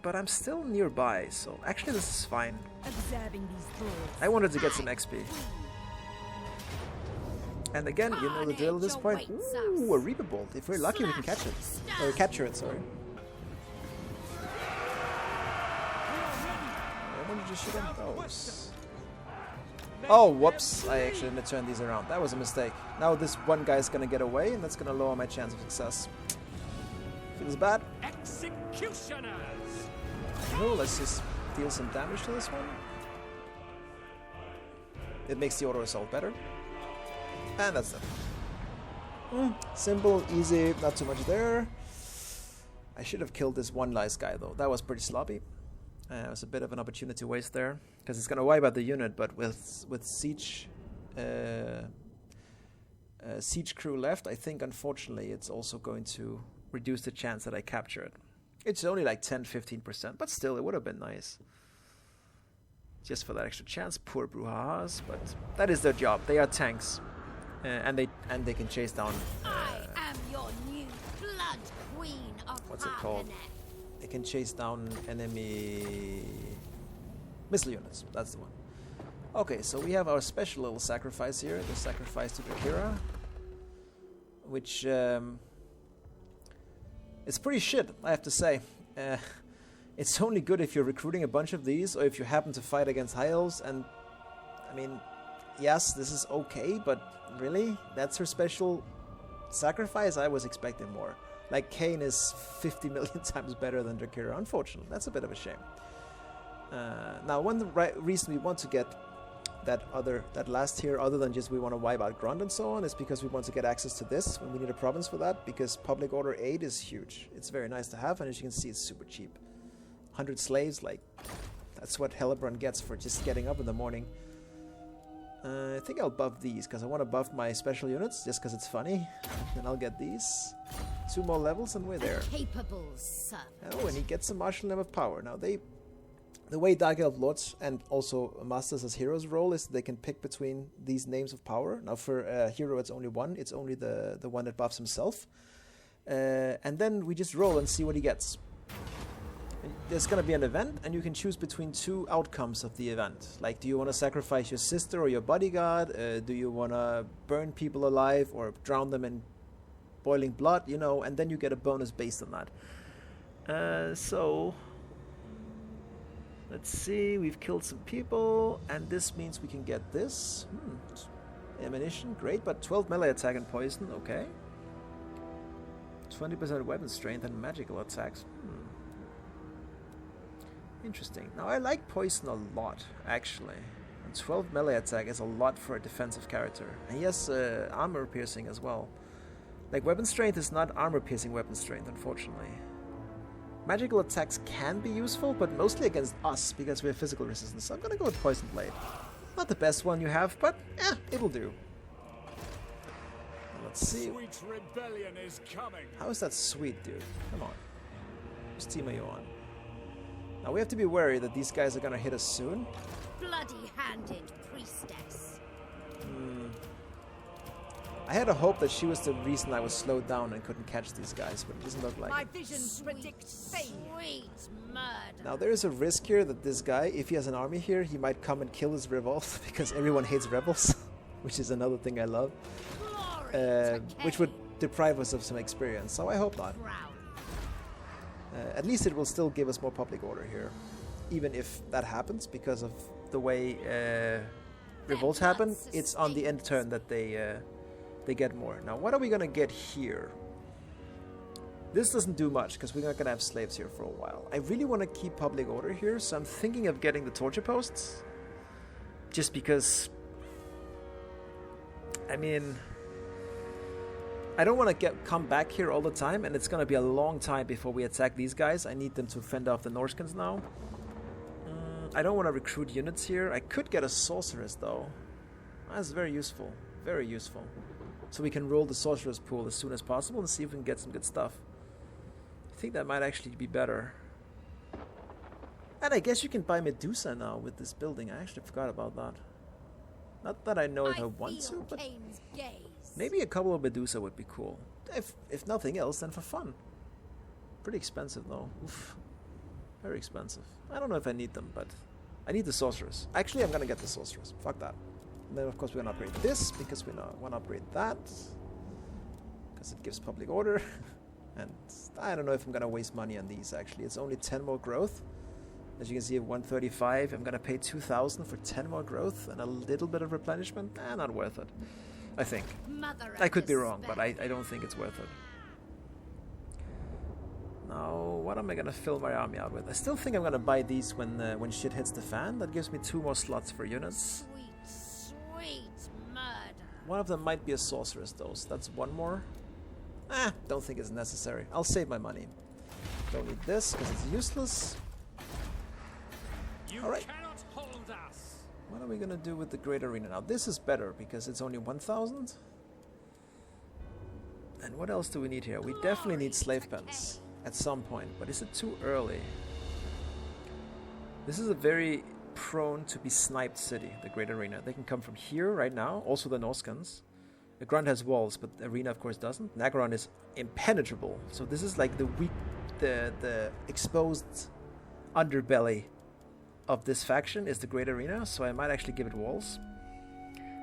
But I'm still nearby, so actually this is fine. I wanted to get some XP. And again, you know the drill at this point. Ooh, a Reaper Bolt. If we're lucky, we can catch it. Or capture it, sorry. When did you shoot him? Oh, whoops. I actually didn't turn these around. That was a mistake. Now this one guy's gonna get away, and that's gonna lower my chance of success. Feels bad. Executioners! No, let's just deal some damage to this one. It makes the auto assault better. And that's it. Simple, easy, not too much there. I should have killed this one lice guy though. That was pretty sloppy. It was a bit of an opportunity waste there, because it's gonna wipe out the unit. But with siege siege crew left, I think unfortunately it's also going to reduce the chance that I capture it. It's only like 10-15%, but still it would have been nice. Just for that extra chance, poor brouhahas, but that is their job. They are tanks, and they can chase down. I am your new blood queen of What's it called? They can chase down enemy missile units. That's the one. Okay, so we have our special little sacrifice here, the sacrifice to Drakira, which is pretty shit, I have to say. It's only good if you're recruiting a bunch of these, or if you happen to fight against high elves, and I mean, yes, this is okay, but really? That's her special sacrifice? I was expecting more. Like, Kayn is 50 million times better than Drakira, unfortunately. That's a bit of a shame. Now, one reason we want to get that last tier, other than just we want to wipe out Ghrond and so on, is because we want to get access to this when we need a province for that, because Public Order 8 is huge. It's very nice to have, and as you can see, it's super cheap. 100 slaves, like, that's what Hellebrand gets for just getting up in the morning. I think I'll buff these, because I want to buff my special units, just because it's funny. Then I'll get these. 2 more levels and we're there. Capable servant. Oh, and he gets a martial name of power. Now, the way Dark Elf Lords and also Masters as heroes roll is they can pick between these names of power. Now, for a hero, it's only one. It's only the one that buffs himself. And then we just roll and see what he gets. There's going to be an event, and you can choose between 2 outcomes of the event. Like, do you want to sacrifice your sister or your bodyguard? Do you want to burn people alive or drown them in boiling blood? You know, and then you get a bonus based on that. So, let's see. We've killed some people, and this means we can get this. Ammunition, great, but 12 melee attack and poison, okay. 20% weapon strength and magical attacks. Interesting. Now, I like poison a lot, actually. And 12 melee attack is a lot for a defensive character. And he has armor piercing as well. Like, weapon strength is not armor piercing weapon strength, unfortunately. Magical attacks can be useful, but mostly against us, because we have physical resistance. So I'm gonna go with Poison Blade. Not the best one you have, but it'll do. Let's see. Sweet rebellion is coming. How is that sweet, dude? Come on. Whose team are you on? Now we have to be wary that these guys are gonna hit us soon. Bloody-handed priestess. I had a hope that she was the reason I was slowed down and couldn't catch these guys, but it doesn't look like My it. visions predict fate. Sweet murder. Now there is a risk here that this guy, if he has an army here, he might come and kill his revolt, because everyone hates rebels, which is another thing I love, which would deprive us of some experience, so I hope not. At least it will still give us more public order here, even if that happens, because of the way revolts happen. It's on the end turn that they get more. Now, what are we gonna get here? This doesn't do much, because we're not gonna have slaves here for a while. I really want to keep public order here, so I'm thinking of getting the torture posts, just because, I mean, I don't want to come back here all the time, and it's going to be a long time before we attack these guys. I need them to fend off the Norskins now. I don't want to recruit units here. I could get a sorceress, though. That's very useful. Very useful. So we can roll the sorceress pool as soon as possible and see if we can get some good stuff. I think that might actually be better. And I guess you can buy Medusa now with this building. I actually forgot about that. Not that I know if I want to, but maybe a couple of Medusa would be cool. If nothing else, then for fun. Pretty expensive, though. Oof. Very expensive. I don't know if I need them, but I need the sorceress. Actually, I'm gonna get the sorceress. Fuck that. And then, of course, we're gonna upgrade this, because we want to upgrade that. Because it gives public order. And I don't know if I'm gonna waste money on these, actually. It's only 10 more growth. As you can see, at 135, I'm gonna pay 2,000 for 10 more growth and a little bit of replenishment. Not worth it, I think. I could be wrong, but I don't think it's worth it. Now, what am I gonna fill my army out with? I still think I'm gonna buy these when shit hits the fan. That gives me 2 more slots for units. Sweet, sweet murder. One of them might be a sorceress, though, so that's one more. Don't think it's necessary. I'll save my money. Don't need this, because it's useless. Alright. What are we gonna do with the Great Arena now? This is better, because it's only 1,000. And what else do we need here? We definitely need slave pens at some point, but is it too early? This is a very prone to be sniped city, the Great Arena. They can come from here right now, also the Noskans. The Grund has walls, but the Arena of course doesn't. Naggarond is impenetrable, so this is like the weak, the exposed underbelly of this faction is the Great Arena, so I might actually give it walls.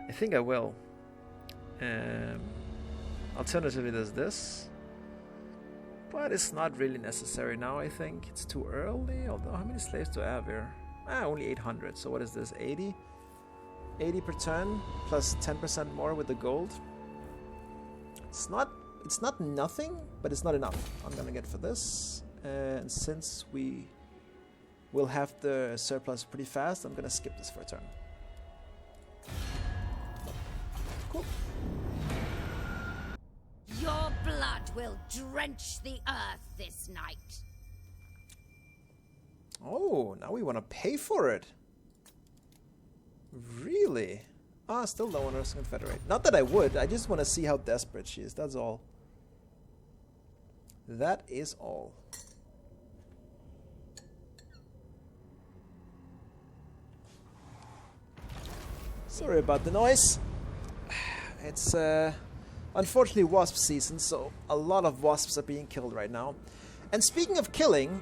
I think I will. Alternatively, there's this. But it's not really necessary now, I think. It's too early, although how many slaves do I have here? Only 800, so what is this, 80? 80 per turn, plus 10% more with the gold. It's not nothing, but it's not enough. I'm gonna get for this. And since we will have the surplus pretty fast, I'm gonna skip this for a turn. Cool. Your blood will drench the earth this night. Oh, now we want to pay for it. Really? Still no one else confederate. Not that I would, I just want to see how desperate she is, that's all. That is all. Sorry about the noise. It's unfortunately wasp season, so a lot of wasps are being killed right now. And speaking of killing...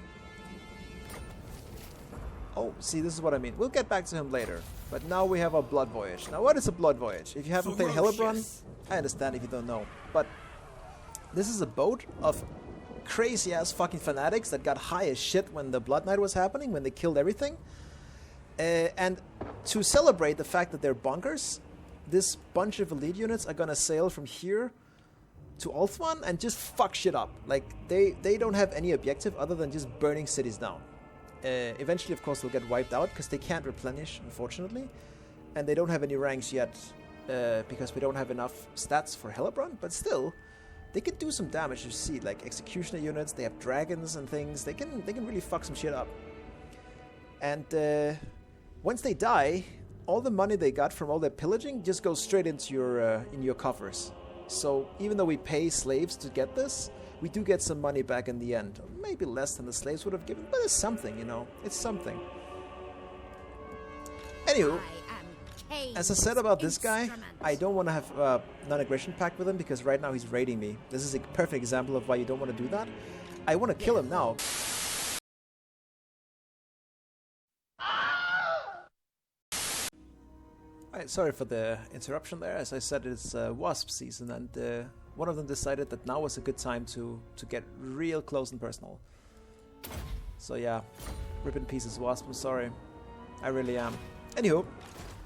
Oh, see, this is what I mean. We'll get back to him later. But now we have our blood voyage. Now, what is a blood voyage? If you haven't played Helly, I understand if you don't know. But this is a boat of crazy-ass fucking fanatics that got high as shit when the Blood Night was happening, when they killed everything. And to celebrate the fact that they're bonkers, this bunch of elite units are gonna sail from here to Ulthuan and just fuck shit up. Like, they don't have any objective other than just burning cities down. Eventually, of course, they'll get wiped out because they can't replenish, unfortunately. And they don't have any ranks yet because we don't have enough stats for Hellebrand. But still, they can do some damage. You see, like executioner units, they have dragons and things. They can really fuck some shit up. And once they die, all the money they got from all their pillaging just goes straight into your in your coffers. So even though we pay slaves to get this, we do get some money back in the end. Maybe less than the slaves would have given, but it's something, you know. It's something. Anywho, as I said about this guy, I don't want to have a non-aggression pact with him because right now he's raiding me. This is a perfect example of why you don't want to do that. I want to kill him now. Alright, sorry for the interruption there. As I said, it's wasp season, and one of them decided that now was a good time to get real close and personal. So yeah, rip in pieces, wasp. I'm sorry, I really am. Anywho,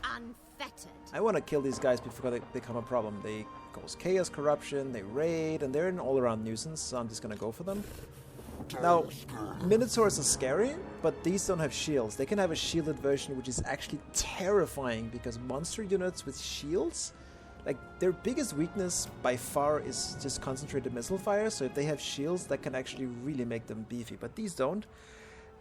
unfettered. I want to kill these guys before they become a problem. They cause chaos, corruption, they raid, and they're an all-around nuisance. So I'm just gonna go for them. Now, Minotaurs are scary, but these don't have shields. They can have a shielded version, which is actually terrifying, because monster units with shields, like, their biggest weakness by far is just concentrated missile fire, so if they have shields, that can actually really make them beefy, but these don't.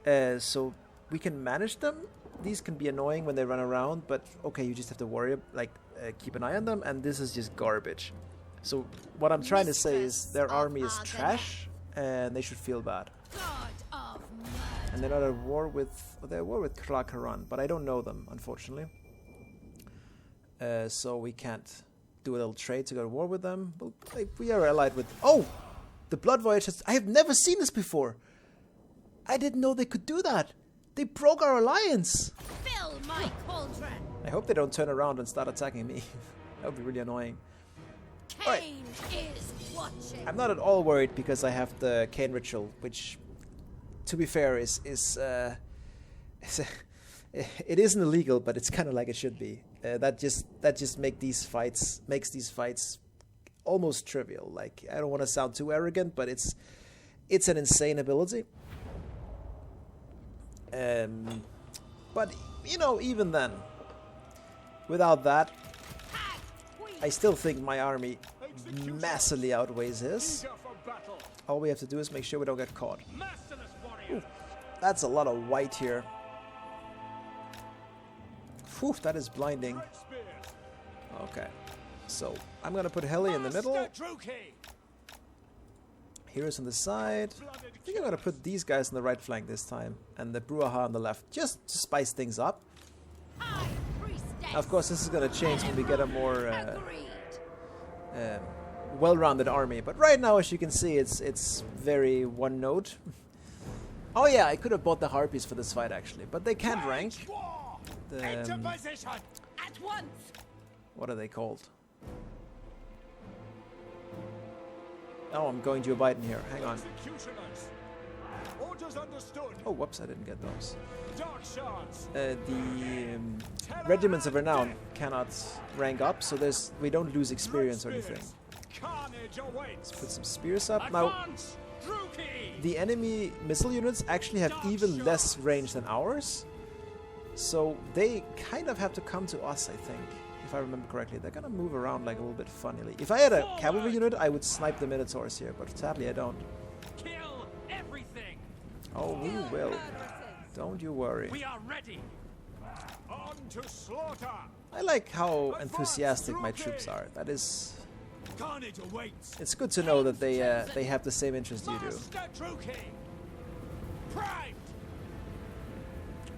So we can manage them. These can be annoying when they run around, but okay, you just have to worry, like, keep an eye on them, and this is just garbage. So what I'm trying to say is their army is trash, and they should feel bad. And they're not at war with... Well, they're at war with Naggarond, but I don't know them, unfortunately. So we can't do a little trade to go to war with them. Well, we are allied with... Oh! The Blood Voyage has... I have never seen this before! I didn't know they could do that! They broke our alliance! Fill my cauldron! I hope they don't turn around and start attacking me. That would be really annoying. Cain is watching. I'm not at all worried because I have the Cain ritual, which, to be fair, it isn't illegal, but it's kind of like it should be. That just makes these fights almost trivial. Like, I don't want to sound too arrogant, but it's an insane ability. But you know, even then, without that, I still think my army massively outweighs his. All we have to do is make sure we don't get caught. Ooh, that's a lot of white here. Whew, that is blinding. Okay, so I'm gonna put Helly in the middle. Heroes on the side. I think I'm gonna put these guys on the right flank this time, and the Brouhaha on the left, just to spice things up. Now, of course, this is gonna change when we get a more well-rounded army. But right now, as you can see, it's very one note. Oh yeah, I could have bought the Harpies for this fight actually, but they can't rank. What are they called? Oh, I'm going Joe Biden here. Hang on. Oh, whoops, I didn't get those. The regiments of renown cannot rank up, so we don't lose experience or anything. Let's put some spears up. Now, the enemy missile units actually have even less range than ours, so they kind of have to come to us, I think. If I remember correctly, they're gonna move around like a little bit funnily. If I had a cavalry unit, I would snipe the Minotaurs here, but sadly I don't. Kill everything. Oh, we will. Don't you worry. We are ready. On to slaughter. I like how enthusiastic my troops are. That is. Carnage awaits. It's good to know that they have the same interest you do.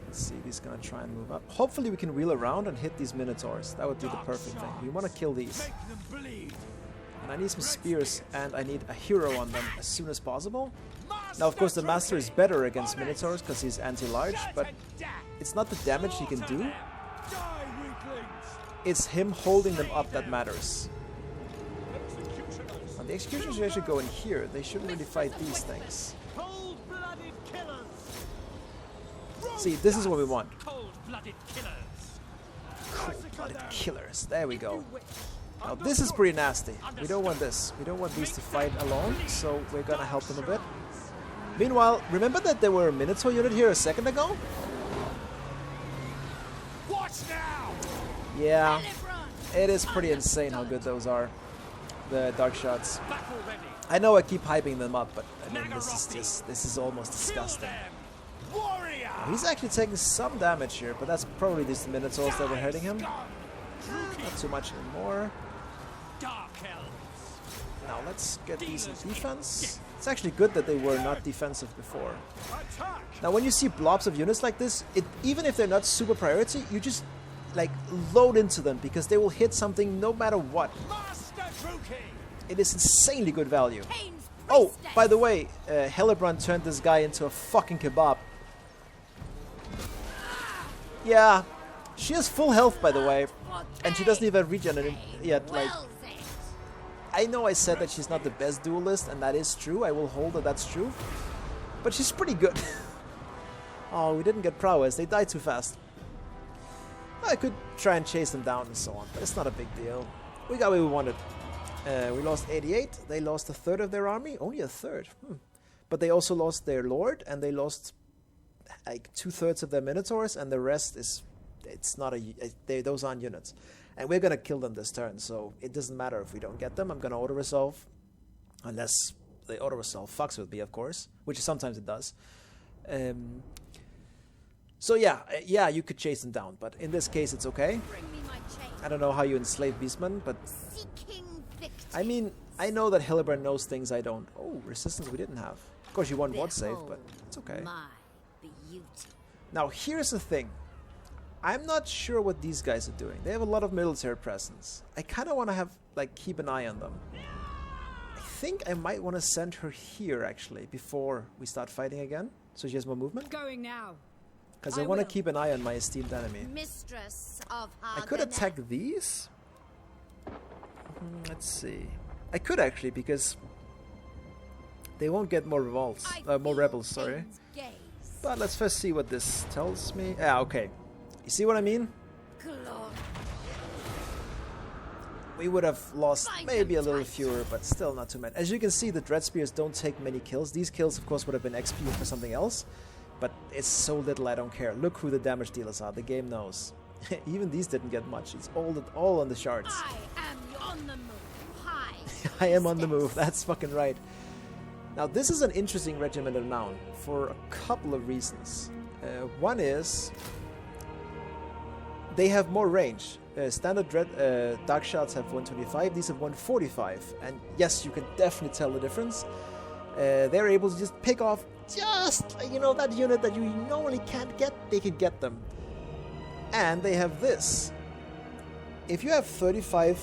Let's see, he's gonna try and move up. Hopefully we can wheel around and hit these Minotaurs. That would be the perfect thing. We want to kill these. And I need some spears, and I need a hero on them as soon as possible. Now, of course, the Master is better against Minotaurs because he's anti-large, but it's not the damage he can do. It's him holding them up that matters. Now, the Executioners should actually go in here. They shouldn't really fight these things. See, this is what we want. Cold-blooded killers. There we go. Now this is pretty nasty. We don't want this. We don't want these to fight alone, so we're gonna help them a bit. Meanwhile, remember that there were a Minotaur unit here a second ago? Watch now. Yeah, it is pretty insane how good those are. The dark shots. I know I keep hyping them up, but I mean, this is almost disgusting. He's actually taking some damage here, but that's probably these Minotaurs that were hurting him. Not too much anymore. Now let's get decent defense. It's actually good that they were not defensive before. Now when you see blobs of units like this, even if they're not super priority, you just like load into them because they will hit something no matter what. It is insanely good value. Oh, by the way, Hellebrand turned this guy into a fucking kebab. Yeah, she has full health, by the way, and she doesn't even regen yet. Like, I know I said that she's not the best duelist, and that is true. I will hold that that's true, but she's pretty good. Oh, we didn't get prowess. They died too fast. I could try and chase them down and so on, but it's not a big deal. We got what we wanted. We lost 88. They lost a third of their army. Only a third. But they also lost their lord, and they lost like 2/3 of their Minotaurs, and the rest is, it's not those aren't units. And we're gonna kill them this turn, so it doesn't matter if we don't get them. I'm gonna auto-resolve, unless the auto-resolve fucks with me, of course, which sometimes it does. So yeah, you could chase them down, but in this case it's okay. I don't know how you enslave Beastmen, but I mean, I know that Hillebrand knows things I don't. Oh, resistance we didn't have. Of course you won ward save, but it's okay. Now here's the thing. I'm not sure what these guys are doing. They have a lot of military presence. I kind of want to have, like, keep an eye on them. I think I might want to send her here, actually, before we start fighting again, so she has more movement. Going now. Because I want to keep an eye on my esteemed enemy. Mistress of I could attack these. Let's see. I could actually, because they won't get more revolts, more rebels. Sorry. But let's first see what this tells me. Yeah, okay. You see what I mean? We would have lost maybe a little fewer, but still not too many. As you can see, the Derpspears don't take many kills. These kills, of course, would have been XP for something else. But it's so little, I don't care. Look who the damage dealers are. The game knows. Even these didn't get much. It's all on the shards. On the move. Hi. I am on the move, that's fucking right. Now this is an interesting regimented noun for a couple of reasons. One is they have more range. Standard dark shots have 125, these have 145. And yes, you can definitely tell the difference. They're able to just pick off just, you know, that unit that you normally can't get, they can get them. And they have this. If you have 35%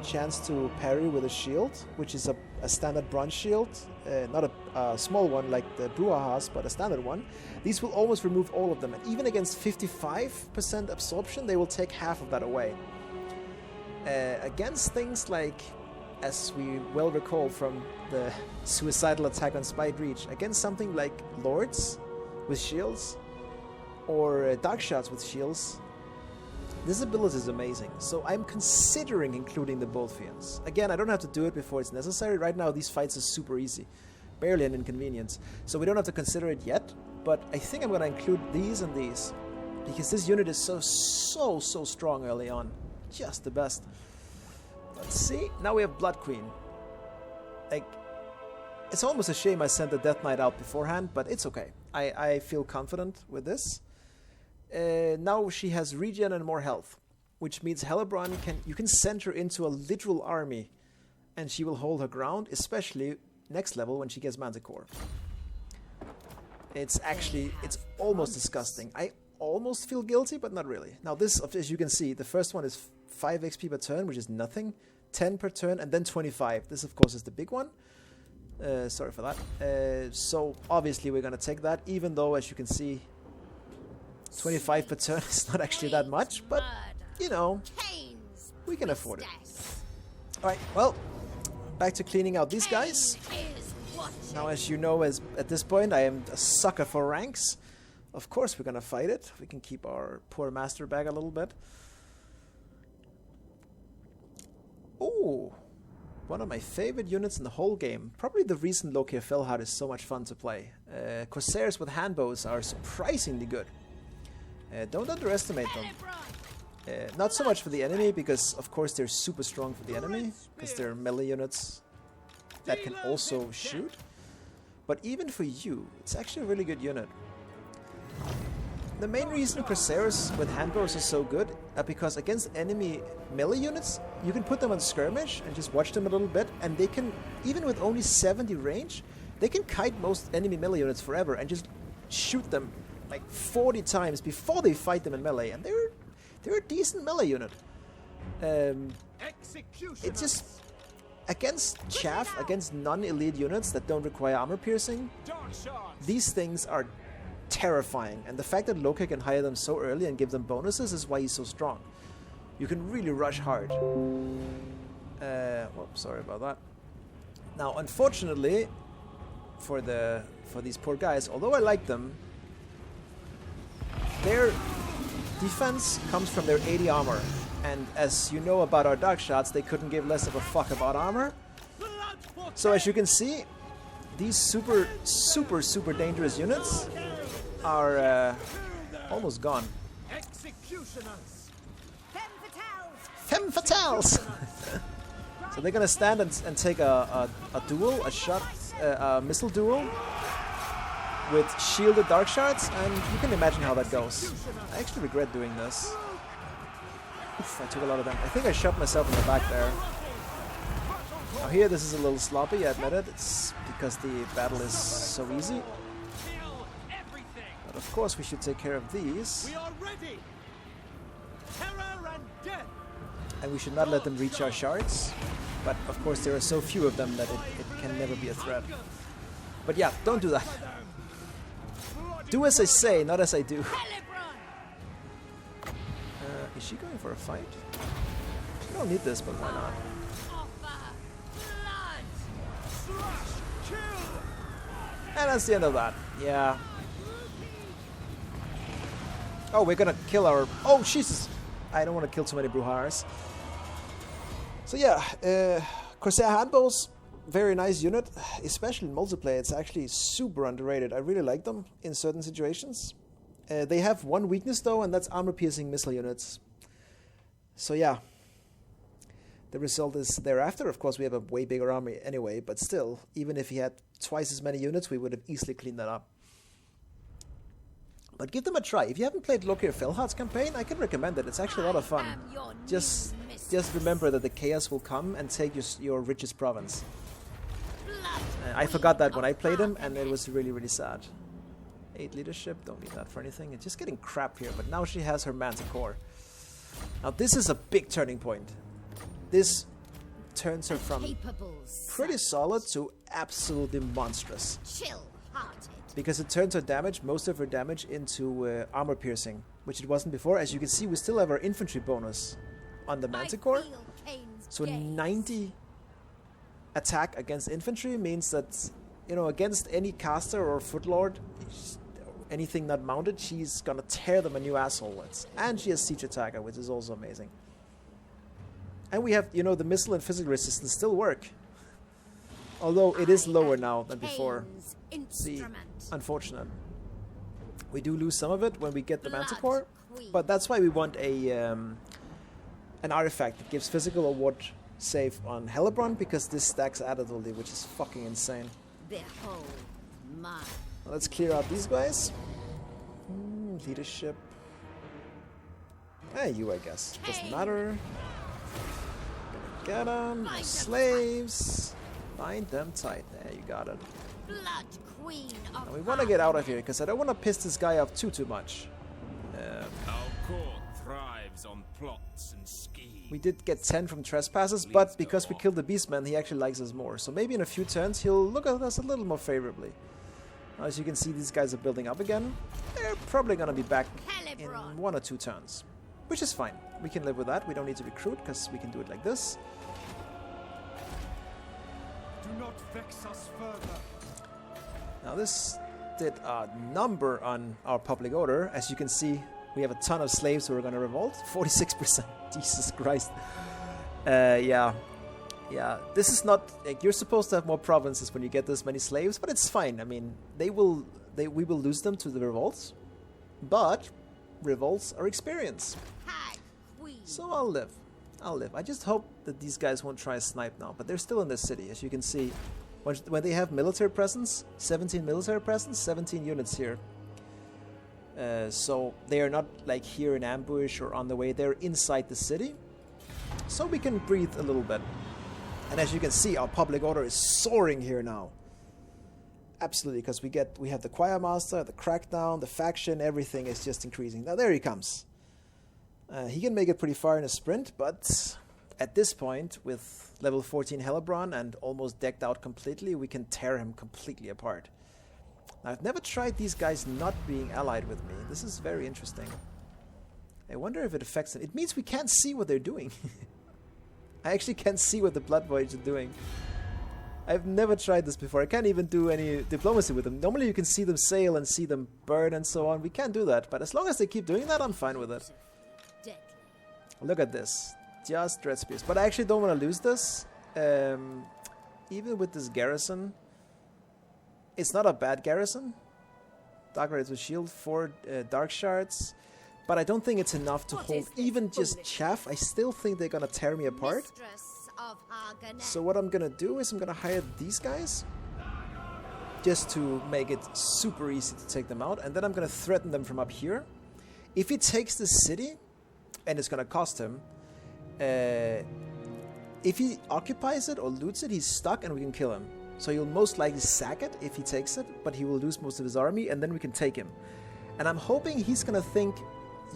chance to parry with a shield, which is a standard bronze shield, not a small one like the brouhahas, but a standard one, these will almost remove all of them. And even against 55% absorption, they will take half of that away. Against things like, as we well recall from the suicidal attack on Spite Reach, against something like Lords with shields, or dark shots with shields, this ability is amazing. So I'm considering including the Bolthians. Again, I don't have to do it before it's necessary. Right now these fights are super easy, barely an inconvenience, so we don't have to consider it yet. But I think I'm going to include these and these, because this unit is so strong early on. Just the best. Let's see, now we have Blood Queen. Like, it's almost a shame I sent the Death Knight out beforehand, but it's okay. I feel confident with this. Now she has regen and more health, which means Hellebrand you can send her into a literal army, and she will hold her ground, especially next level when she gets Manticore. It's almost disgusting. I almost feel guilty, but not really. Now this, as you can see, the first one is 5 XP per turn, which is nothing, 10 per turn, and then 25. This, of course, is the big one. Sorry for that. So obviously we're going to take that, even though, as you can see, 25 per turn is not actually that much, but, you know, we can afford it. Alright, well, back to cleaning out these guys. Now, as you know, at this point, I am a sucker for ranks. Of course we're gonna fight it. We can keep our poor master back a little bit. Ooh, one of my favorite units in the whole game. Probably the reason Loki Felhard is so much fun to play. Corsairs with handbows are surprisingly good. Don't underestimate them. Not so much for the enemy, because of course they're super strong for the enemy, because they're melee units that can also shoot. But even for you, it's actually a really good unit. The main reason Corsairs with handbows are so good are because against enemy melee units, you can put them on skirmish and just watch them a little bit, and they can, even with only 70 range, they can kite most enemy melee units forever and just shoot them like 40 times before they fight them in melee, and they're a decent melee unit. It's just against chaff, against non-elite units that don't require armor piercing, these things are terrifying, and the fact that Loki can hire them so early and give them bonuses is why he's so strong. You can really rush hard. Whoops, sorry about that. Now, unfortunately, for these poor guys, although I like them, their defense comes from their 80 armor, and as you know about our dark shots, they couldn't give less of a fuck about armor. So as you can see, these super dangerous units are almost gone. Femme fatales! So they're gonna stand and take a duel, a missile duel with shielded dark shards, and you can imagine how that goes. I actually regret doing this. Oof, I took a lot of them. I think I shot myself in the back there. Now here, this is a little sloppy, I admit it. It's because the battle is so easy. But of course we should take care of these. We are ready. Terror and death. And we should not let them reach our shards. But of course there are so few of them that it can never be a threat. But yeah, don't do that. Do as I say, not as I do. Is she going for a fight? She don't need this, but why not? And that's the end of that. Yeah. Oh, we're gonna kill our... Oh, Jesus! I don't want to kill too many Bruhars. So yeah, Corsair Handbows, very nice unit. Especially in multiplayer, it's actually super underrated. I really like them in certain situations. They have one weakness though, and that's armor-piercing missile units. So yeah. The result is thereafter, of course, we have a way bigger army anyway, but still, even if he had twice as many units, we would have easily cleaned that up. But give them a try. If you haven't played Lokir Felhard's campaign, I can recommend it. It's actually a lot of fun. Just remember that the chaos will come and take your richest province. I forgot that when I played him, and it was really, really sad. 8 leadership, don't need that for anything. It's just getting crap here, but now she has her Manticore. Now this is a big turning point. This turns her from pretty solid to absolutely monstrous. Because it turns her damage, most of her damage, into armor piercing, which it wasn't before. As you can see, we still have our infantry bonus on the Manticore. So 90 attack against infantry means that, you know, against any caster or footlord, anything not mounted, she's gonna tear them a new asshole. And she has siege attacker, which is also amazing. And we have, you know, the missile and physical resistance still work. Although it is lower now than before. See, unfortunate. We do lose some of it when we get the Manticore, but that's why we want a an artifact that gives physical or ward save on Hellebrand, because this stacks adequately, which is fucking insane. Behold my. Let's clear out these guys. Leadership. You, I guess. Doesn't matter. Get them. Slaves. Bind them tight. There, you got it. Blood Queen of. Now we want to get out of here because I don't want to piss this guy off too much. Our court thrives on plots and schemes. We did get 10 from trespassers, but because we killed the Beastmen, he actually likes us more. So maybe in a few turns he'll look at us a little more favorably. Now, as you can see, these guys are building up again. They're probably going to be back in 1 or 2 turns, which is fine. We can live with that. We don't need to recruit because we can do it like this. Do not vex us further. Now this did a number on our public order. As you can see, we have a ton of slaves who are going to revolt. 46%. Jesus Christ. Yeah. This is not like, you're supposed to have more provinces when you get this many slaves, but it's fine. I mean, we will lose them to the revolts, but revolts are experience. So I'll live. I just hope that these guys won't try a snipe now, but they're still in the city, as you can see. When they have military presence, 17 military presence, 17 units here. So they are not like here in ambush or on the way, they're inside the city. So we can breathe a little bit. And as you can see, our public order is soaring here now. Absolutely, because we have the choir master, the crackdown, the faction, everything is just increasing. Now there he comes. He can make it pretty far in a sprint, but at this point, with level 14 Hellebrand and almost decked out completely, we can tear him completely apart. Now, I've never tried these guys not being allied with me. This is very interesting. I wonder if it affects them. It means we can't see what they're doing. I actually can't see what the Blood Voyage are doing. I've never tried this before. I can't even do any diplomacy with them. Normally you can see them sail and see them burn and so on. We can't do that, but as long as they keep doing that, I'm fine with it. Look at this. Just Derpspears. But I actually don't want to lose this. Even with this garrison, it's not a bad garrison. Dark Raiders with shield, 4 dark shards. But I don't think it's enough to hold even just chaff. I still think they're gonna tear me apart. So what I'm gonna do is I'm gonna hire these guys just to make it super easy to take them out, and then I'm gonna threaten them from up here. If he takes the city, and it's gonna cost him, if he occupies it or loots it, he's stuck and we can kill him. So he'll most likely sack it if he takes it, but he will lose most of his army, and then we can take him. And I'm hoping he's gonna think,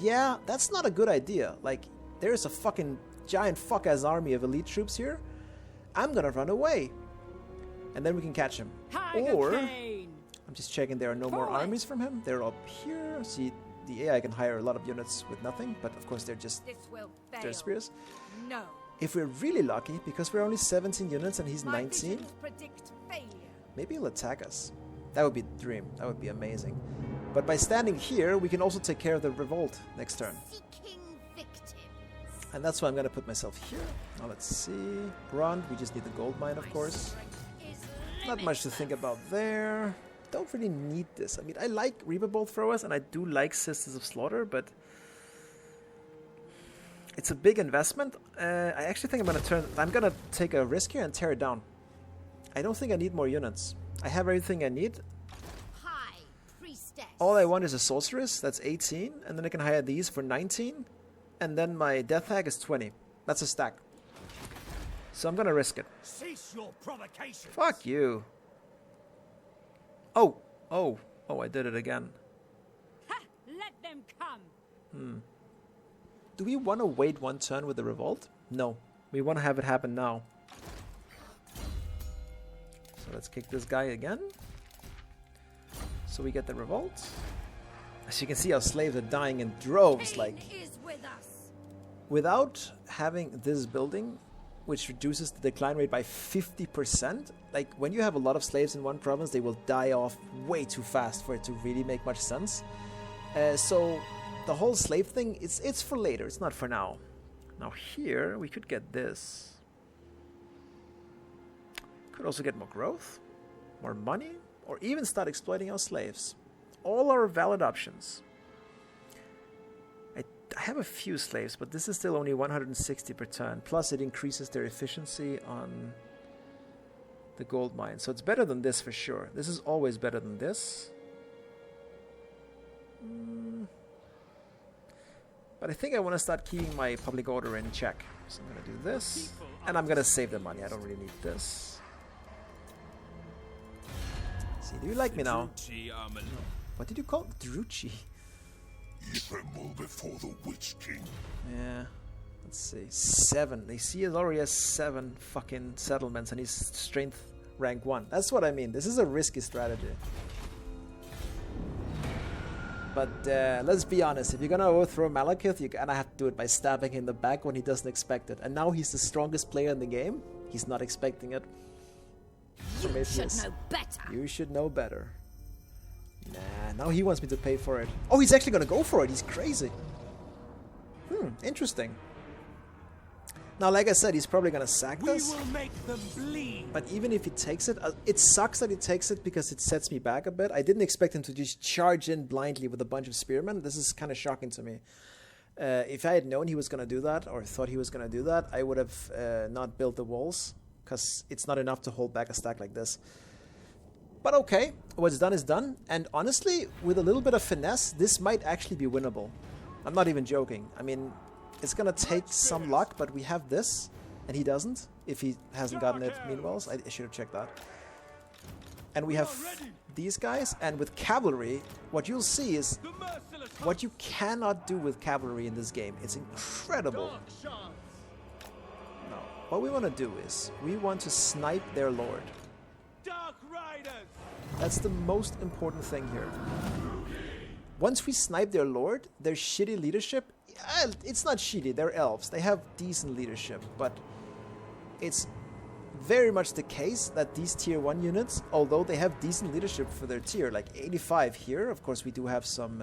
yeah, that's not a good idea. Like, there's a fucking giant fuck-ass army of elite troops here. I'm gonna run away. And then we can catch him. Or, I'm just checking there are no more armies from him. They're up here. See, the AI can hire a lot of units with nothing, but of course they're just Derpspears. No. If we're really lucky, because we're only 17 units and he's 19, maybe he'll attack us. That would be the dream. That would be amazing. But by standing here, we can also take care of the revolt next turn. And that's why I'm going to put myself here. Now let's see. Grond, we just need the gold mine, of course. Not much to think about there. Don't really need this. I mean, I like Reaper Bolt Throwers, and I do like Sisters of Slaughter, but It's a big investment. I actually think I'm gonna take a risk here and tear it down. I don't think I need more units. I have everything I need. High priestess. All I want is a sorceress. That's 18, and then I can hire these for 19, and then my death hag is 20. That's a stack. So I'm gonna risk it. Cease your provocation. Fuck you. Oh, I did it again. Ha! Let them come. Do we want to wait one turn with the revolt? No. We want to have it happen now. So let's kick this guy again. So we get the revolt. As you can see, our slaves are dying in droves. Pain Like, is with us. without having this building, which reduces the decline rate by 50%, like when you have a lot of slaves in one province, they will die off way too fast for it to really make much sense. So the whole slave thing, it's for later, it's not for now. Now here, we could get this. Could also get more growth, more money, or even start exploiting our slaves. All are valid options. I have a few slaves, but this is still only 160 per turn. Plus it increases their efficiency on the gold mine. So it's better than this for sure. This is always better than this. But I think I want to start keeping my public order in check. So I'm going to do this. And I'm going to save the money. I don't really need this. See, do you like me now? What did you call it? Druchi? Tremble before the Witch King. Yeah. Let's see. 7. They see he already has 7 fucking settlements and he's strength rank 1. That's what I mean. This is a risky strategy. But let's be honest, if you're gonna overthrow Malekith, you're gonna have to do it by stabbing him in the back when he doesn't expect it. And now he's the strongest player in the game. He's not expecting it. You should know better. You should know better. Nah, now he wants me to pay for it. Oh, he's actually gonna go for it. He's crazy. Interesting. Now, like I said, he's probably gonna sack this. We will make them bleed. But even if he takes it, it sucks that he takes it because it sets me back a bit. I didn't expect him to just charge in blindly with a bunch of spearmen. This is kind of shocking to me. If I had known he was going to do that, or thought he was going to do that, I would have not built the walls, because it's not enough to hold back a stack like this. But okay, what's done is done. And honestly, with a little bit of finesse, this might actually be winnable. I'm not even joking. I mean, it's going to take some luck, but we have this. And he doesn't, if he hasn't gotten it meanwhile. I should have checked that. And we have these guys, and with cavalry, what you'll see is what you cannot do with cavalry in this game. It's incredible. No. What we want to do is, we want to snipe their lord. That's the most important thing here. Once we snipe their lord, their shitty leadership, it's not shitty, they're elves. They have decent leadership, but it's very much the case that these tier 1 units, although they have decent leadership for their tier, like 85 here, of course we do have some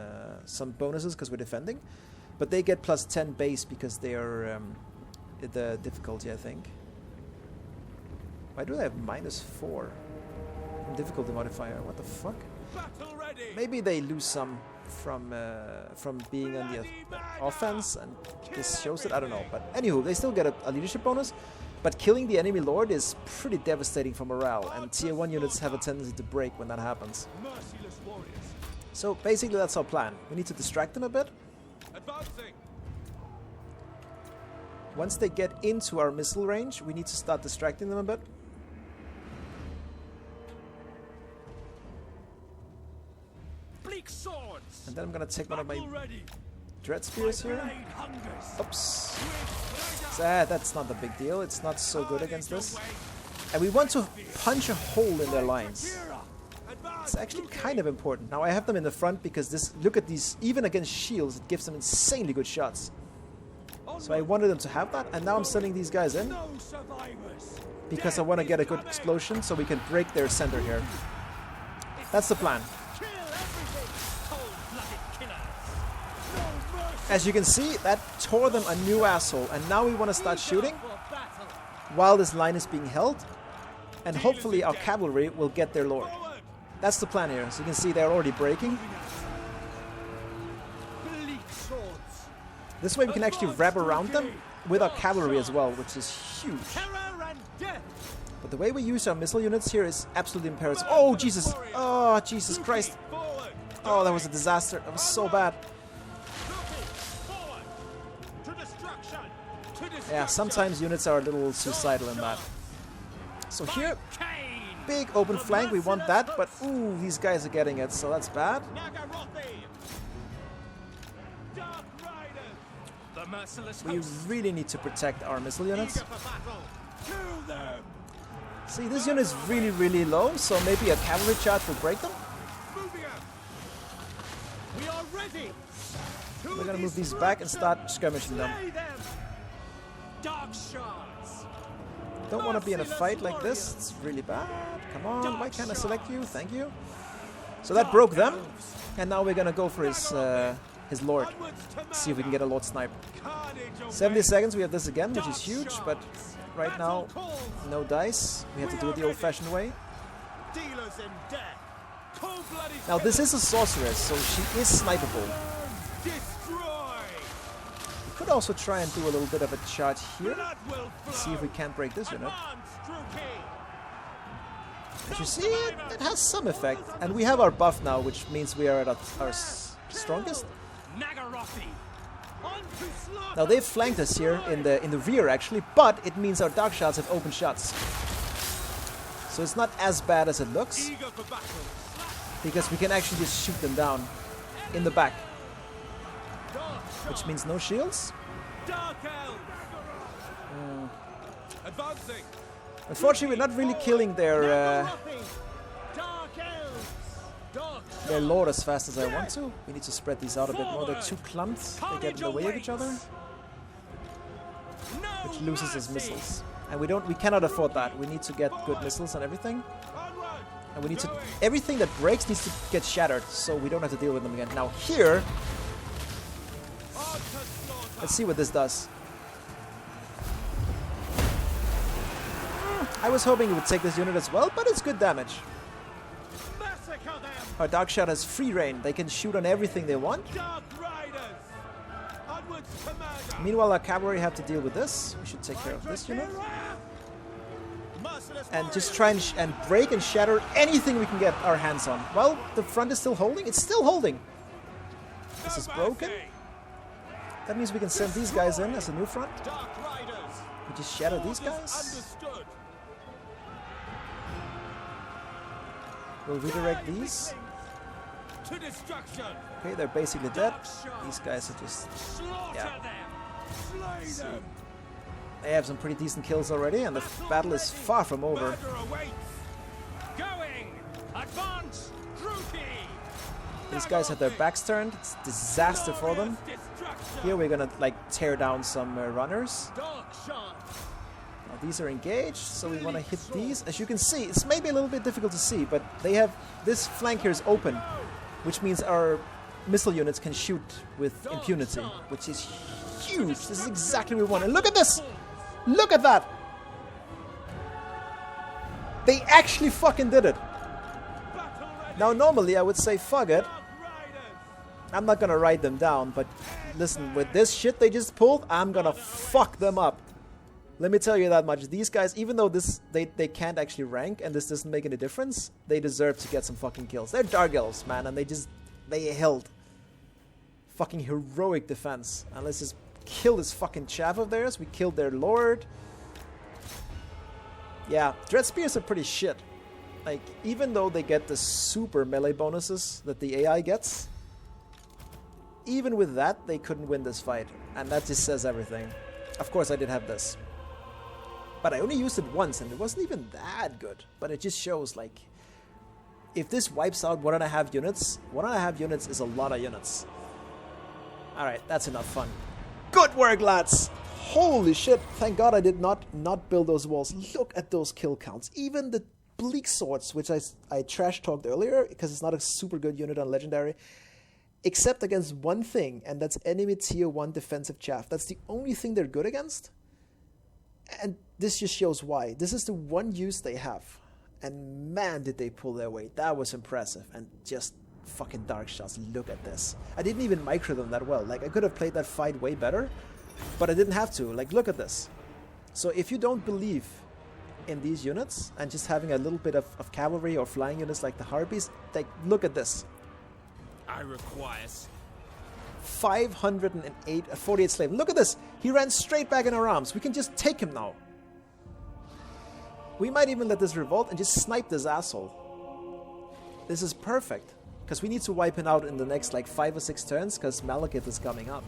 bonuses because we're defending, but they get plus 10 base because they are the difficulty, I think. Why do they have minus 4 difficulty modifier? What the fuck? Maybe they lose some from being on the offense, and this shows it. I don't know, but anywho, they still get a leadership bonus. But killing the enemy lord is pretty devastating for morale, and tier 1 units have a tendency to break when that happens. So basically that's our plan. We need to distract them a bit. Once they get into our missile range, we need to start distracting them a bit. And then I'm gonna take one of my Derpspears here. Oops. That's not the big deal. It's not so good against this. And we want to punch a hole in their lines. It's actually kind of important. Now I have them in the front because this, look at these, even against shields, it gives them insanely good shots. So I wanted them to have that, and now I'm sending these guys in because I want to get a good explosion so we can break their center here. That's the plan. As you can see, that tore them a new asshole, and now we want to start shooting while this line is being held, and hopefully our cavalry will get their lord. That's the plan here. So you can see they're already breaking. This way we can actually wrap around them with our cavalry as well, which is huge. But the way we use our missile units here is absolutely imperative. Oh, Jesus! Oh, Jesus Christ! Oh, that was a disaster. That was so bad. Yeah, sometimes units are a little suicidal in that. So here, big open flank, we want that, but ooh, these guys are getting it, so that's bad. We really need to protect our missile units. See, this unit is really, really low, so maybe a cavalry charge will break them. We're gonna move these back and start skirmishing them. Don't want to be in a fight like this. It's really bad. Come on, why can't I select you? Thank you. So that broke them, and now we're gonna go for his lord. See if we can get a lord snipe. 70 seconds. We have this again, which is huge, but right now, no dice. We have to do it the old-fashioned way. Now this is a sorceress, so she is snipeable. We could also try and do a little bit of a charge here. See if we can't break this unit. As you see, it has some effect. And we have our buff now, which means we are at our strongest. Now they've flanked us here in the rear actually, but it means our dark shards have open shots. So it's not as bad as it looks, because we can actually just shoot them down in the back. Which means no shields. Unfortunately, we're not really killing their lord as fast as I want to. We need to spread these out a bit more. They're too clumped. They get in the way of each other, which loses us missiles. And we cannot afford that. We need to get good missiles and everything. And we need to, everything that breaks needs to get shattered, so we don't have to deal with them again. Now here, let's see what this does. I was hoping it would take this unit as well, but it's good damage. Our dark shot has free reign. They can shoot on everything they want. Meanwhile, our cavalry have to deal with this. We should take care of this unit. And just try and break and shatter anything we can get our hands on. Well, the front is still holding. It's still holding. This is broken. That means we can send these guys in as a new front. We just shatter these guys. We'll redirect these. Okay, they're basically dead. These guys are just... yeah. See. They have some pretty decent kills already, and the battle is far from over. These guys have their backs turned. It's a disaster for them. Here we're gonna like tear down some runners. Now these are engaged, so we want to hit these. As you can see, it's maybe a little bit difficult to see, but they have this flank here is open, which means our missile units can shoot with impunity, which is huge. This is exactly what we want. And look at this! Look at that! They actually fucking did it. Now normally I would say fuck it. I'm not gonna write them down, but listen, with this shit they just pulled, I'm gonna fuck them up. Let me tell you that much. These guys, even though they can't actually rank and this doesn't make any difference, they deserve to get some fucking kills. They're Dark Elves, man, and they held fucking heroic defense. And let's just kill this fucking chaff of theirs. We killed their lord. Yeah, Derpspears are pretty shit. Like, even though they get the super melee bonuses that the AI gets, even with that, they couldn't win this fight. And that just says everything. Of course, I did have this. But I only used it once, and it wasn't even that good. But it just shows, like, if this wipes out 1.5 units, 1.5 units is a lot of units. Alright, that's enough fun. Good work, lads! Holy shit, thank God I did not build those walls. Look at those kill counts. Even the Bleak Swords, which I trash-talked earlier, because it's not a super good unit on Legendary, except against one thing, and that's enemy tier 1 defensive chaff. That's the only thing they're good against. And this just shows why. This is the one use they have. And man, did they pull their weight. That was impressive. And just fucking dark shots. Look at this. I didn't even micro them that well. Like, I could have played that fight way better, but I didn't have to. Like, look at this. So if you don't believe in these units and just having a little bit of cavalry or flying units like the Harpies, like, look at this. I require 48 slave. Look at this. He ran straight back in our arms. We can just take him now. We might even let this revolt and just snipe this asshole. This is perfect. Because we need to wipe him out in the next like 5 or 6 turns because Malekith is coming up.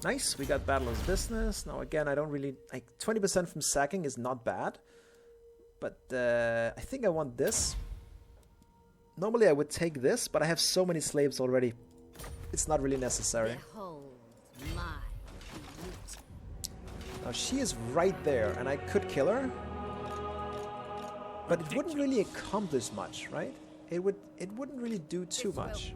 Nice. We got Battle of Business. Now again, I don't really... like 20% from sacking is not bad. But I think I want this. Normally I would take this, but I have so many slaves already. It's not really necessary. Behold my beauty. Now she is right there, and I could kill her. But it wouldn't really accomplish much, right? It wouldn't really do too much.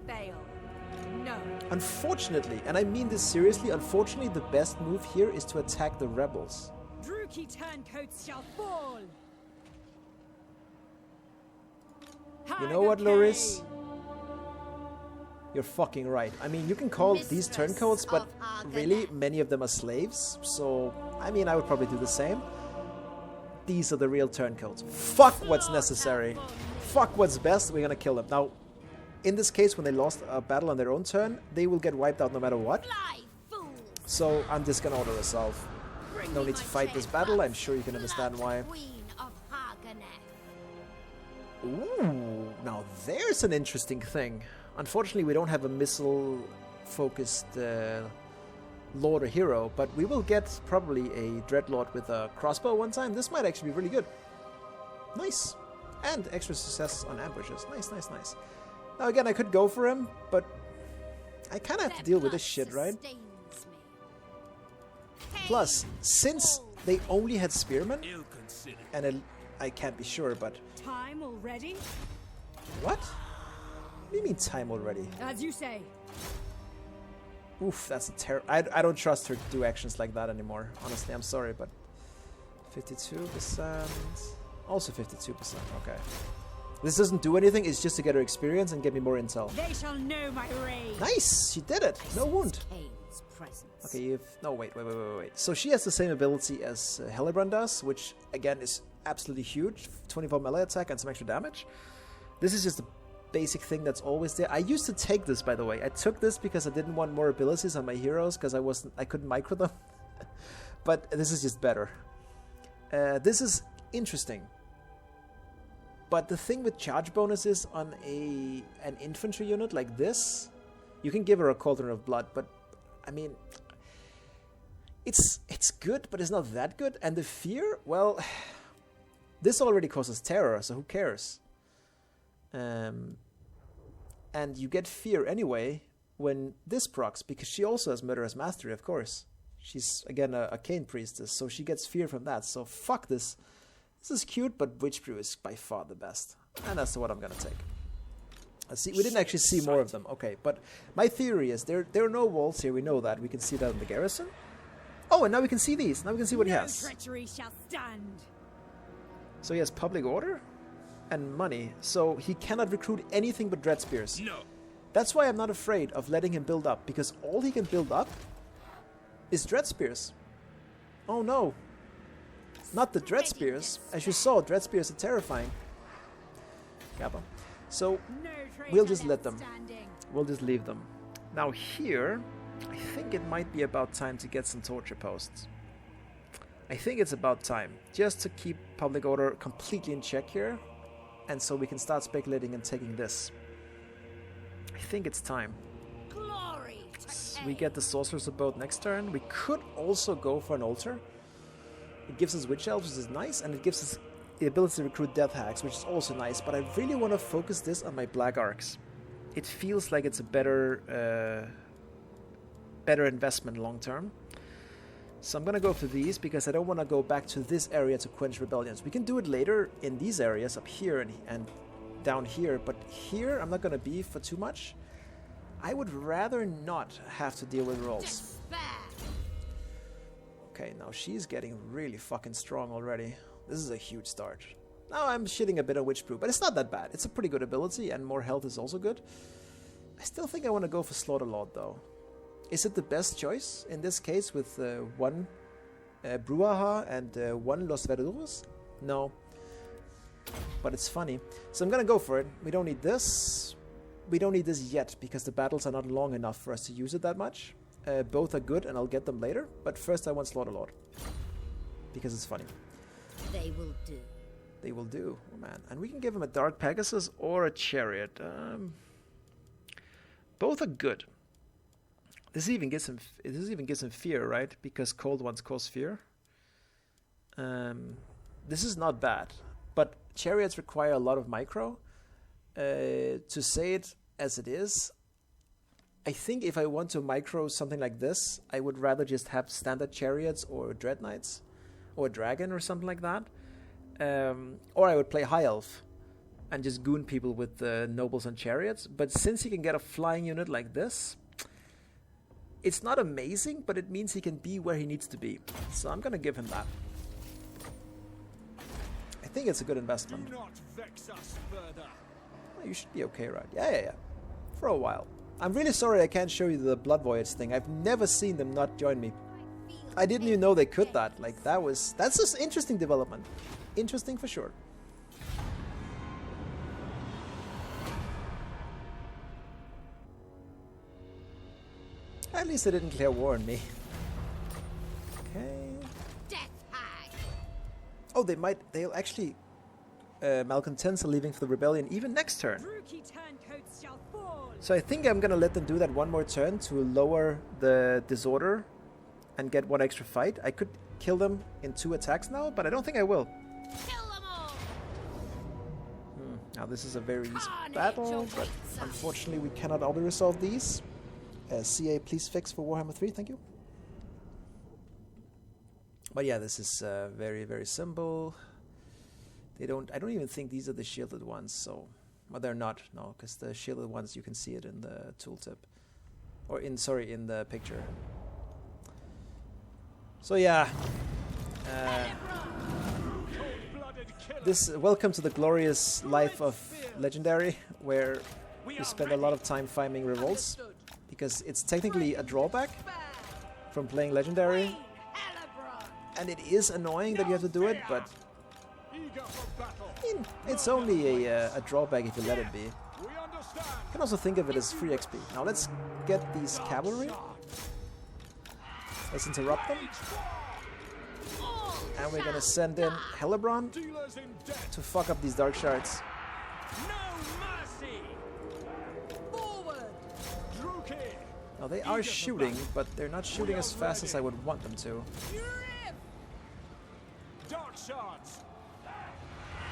No. Unfortunately, and I mean this seriously, unfortunately the best move here is to attack the rebels. Druki turncoats shall fall. You know what, Loris? You're fucking right. I mean, you can call these turncoats, but really, many of them are slaves. So, I mean, I would probably do the same. These are the real turncoats. Fuck what's necessary. Fuck what's best. We're gonna kill them. Now, in this case, when they lost a battle on their own turn, they will get wiped out no matter what. So, I'm just gonna auto-resolve. No need to fight this battle. I'm sure you can understand why. Ooh, now there's an interesting thing. Unfortunately, we don't have a missile-focused lord or hero, but we will get probably a dreadlord with a crossbow one time. This might actually be really good. Nice. And extra success on ambushes. Nice, nice, nice. Now again, I could go for him, but I kind of have to deal with this shit, right? Plus, since they only had spearmen, and I can't be sure, but... Time already? What? What do you mean time already? As you say. Oof, that's a terrible... I don't trust her to do actions like that anymore. Honestly, I'm sorry, but... 52%... Also 52%, okay. This doesn't do anything, it's just to get her experience and get me more intel. They shall know my rage. Nice! She did it! No wound! Okay, you've... No, wait. So she has the same ability as Helly does, which, again, is absolutely huge. 24 melee attack and some extra damage. This is just a basic thing that's always there. I used to take this, by the way. I took this because I didn't want more abilities on my heroes, because I couldn't micro them. But this is just better. This is interesting. But the thing with charge bonuses on an infantry unit like this, you can give her a Cauldron of Blood, but I mean, it's good, but it's not that good. And the fear, well, this already causes terror, so who cares? And you get fear anyway when this procs, because she also has Murderous Mastery, of course. She's, again, a Cain Priestess, so she gets fear from that. So fuck this. This is cute, but Witch Brew is by far the best. And that's what I'm gonna take. Let's see, we didn't actually see more of them. Okay, but my theory is there are no walls here, we know that. We can see that in the garrison. Oh, and now we can see these. Now we can see what he has. Treachery shall stand. So he has public order and money. So he cannot recruit anything but Dreadspears. No. That's why I'm not afraid of letting him build up, because all he can build up is Dreadspears. Oh no. Not the Dreadspears. As you saw, Dreadspears are terrifying. Kappa. So we'll just let them. We'll just leave them. Now here, I think it might be about time to get some torture posts. I think it's about time. Just to keep public order completely in check here. And so we can start speculating and taking this. I think it's time. We get the Sorcerer's Abode next turn. We could also go for an altar. It gives us Witch Elves, which is nice, and it gives us the ability to recruit Death Hags, which is also nice, but I really want to focus this on my Black Arcs. It feels like it's a better investment long term. So I'm going to go for these, because I don't want to go back to this area to quench rebellions. We can do it later in these areas, up here and down here, but here I'm not going to be for too much. I would rather not have to deal with rolls. Okay, now she's getting really fucking strong already. This is a huge start. Now I'm shitting a bit on Witch Brew, but it's not that bad. It's a pretty good ability, and more health is also good. I still think I want to go for Slaughter Lord, though. Is it the best choice in this case with 1 Brouhaha and 1 Los Verduros? No. But it's funny. So I'm gonna go for it. We don't need this. We don't need this yet, because the battles are not long enough for us to use it that much. Both are good, and I'll get them later. But first I want Slaughter Lord. Because it's funny. They will do. They will do. Oh, man. And we can give him a Dark Pegasus or a Chariot. Both are good. This even gives him fear, right? Because cold ones cause fear. This is not bad. But Chariots require a lot of micro. To say it as it is, I think if I want to micro something like this, I would rather just have standard Chariots or Dread Knights or a Dragon or something like that. Or I would play High Elf and just goon people with Nobles and Chariots. But since he can get a flying unit like this, it's not amazing, but it means he can be where he needs to be. So I'm going to give him that. I think it's a good investment. Do not vex us further. Well, you should be okay, right? Yeah. For a while. I'm really sorry I can't show you the Blood Voyage thing. I've never seen them not join me. I didn't even know they could that. Like, that's just interesting development. Interesting for sure. At least they didn't declare war on me. Okay. Death hag. Oh, they'll actually... Malcontents are leaving for the rebellion even next turn. Rookie turncoats shall fall. So I think I'm gonna let them do that one more turn to lower the disorder and get 1 extra fight. I could kill them in 2 attacks now, but I don't think I will. Kill them all. Now this is a very easy Carnage battle, but awaits us. unfortunately we cannot auto-resolve these. CA, please fix for Warhammer 3, thank you. But yeah, this is very, very simple. I don't even think these are the shielded ones, so... Well, they're not, no, because the shielded ones, you can see it in the tooltip. Or in the picture. So yeah. Welcome to the glorious life of Legendary, where you spend a lot of time farming revolts. Because it's technically a drawback from playing Legendary. And it is annoying that you have to do it, but... it's only a drawback if you let it be. You can also think of it as free XP. Now let's get these cavalry. Let's interrupt them. And we're gonna send in Hellebrand to fuck up these dark shards. Now they are shooting, but they're not shooting as fast as I would want them to. Dark shards.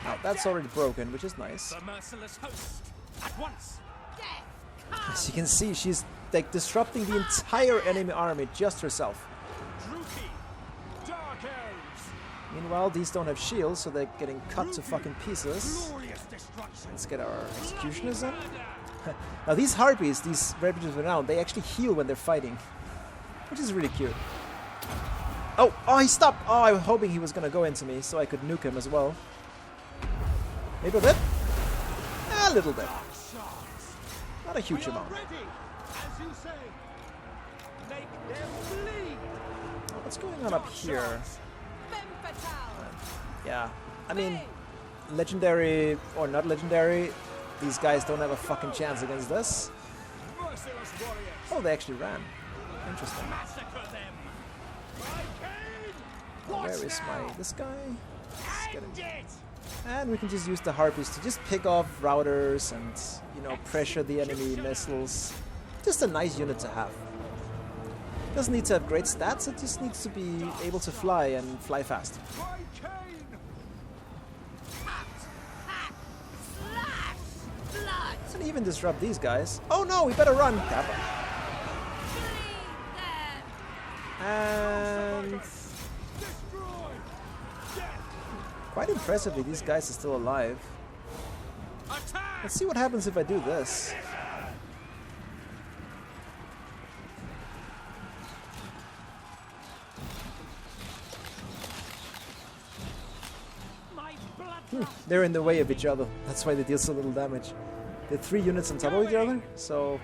Now that's already broken, which is nice. The merciless host. At once. As you can see, she's like disrupting the entire enemy army just herself. Druki. Dark elves. Meanwhile, these don't have shields, so they're getting cut to fucking pieces. Glorious destruction. Let's get our executioners in. Now these harpies, these Refuges of Renown, they actually heal when they're fighting, which is really cute. Oh, he stopped! Oh, I was hoping he was gonna go into me, so I could nuke him as well. Maybe a bit? A little bit. Not a huge amount. What's going on up here? Yeah, I mean, Legendary or not Legendary, these guys don't have a fucking chance against this. Oh, they actually ran. Interesting. Where is this guy? Let's get him. And we can just use the harpies to just pick off routers and, you know, pressure the enemy missiles. Just a nice unit to have. Doesn't need to have great stats, it just needs to be able to fly and fly fast. And even disrupt these guys. Oh no, we better run! And... quite impressively, these guys are still alive. Let's see what happens if I do this. My blood They're in the way of each other. That's why they deal so little damage. They're 3 units on top of each other, so...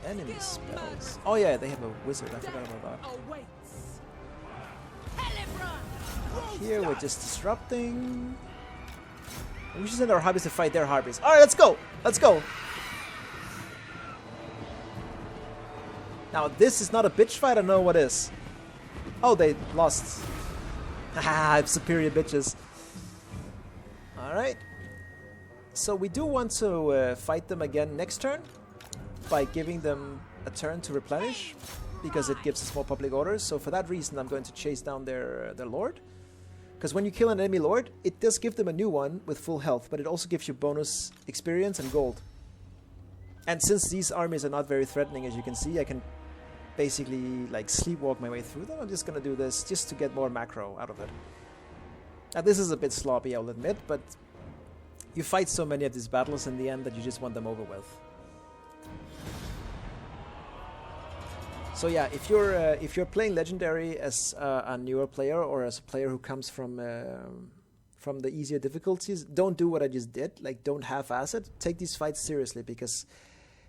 Enemy spells. Oh yeah, they have a wizard. I forgot about that. Here we're just disrupting. We should send our harpies to fight their harpies. Alright, let's go! Let's go! Now, this is not a bitch fight, I don't know what is. Oh, they lost. Haha, I'm superior bitches. Alright. So we do want to fight them again next turn by giving them a turn to replenish, because it gives us more public orders. So for that reason, I'm going to chase down their lord. Because when you kill an enemy lord, it does give them a new one with full health, but it also gives you bonus experience and gold. And since these armies are not very threatening, as you can see, I can basically like sleepwalk my way through them. I'm just gonna do this just to get more macro out of it. Now this is a bit sloppy, I'll admit, but you fight so many of these battles in the end that you just want them over with. So yeah, if you're playing Legendary as a newer player or as a player who comes from the easier difficulties, don't do what I just did. Like, don't half-ass it. Take these fights seriously, because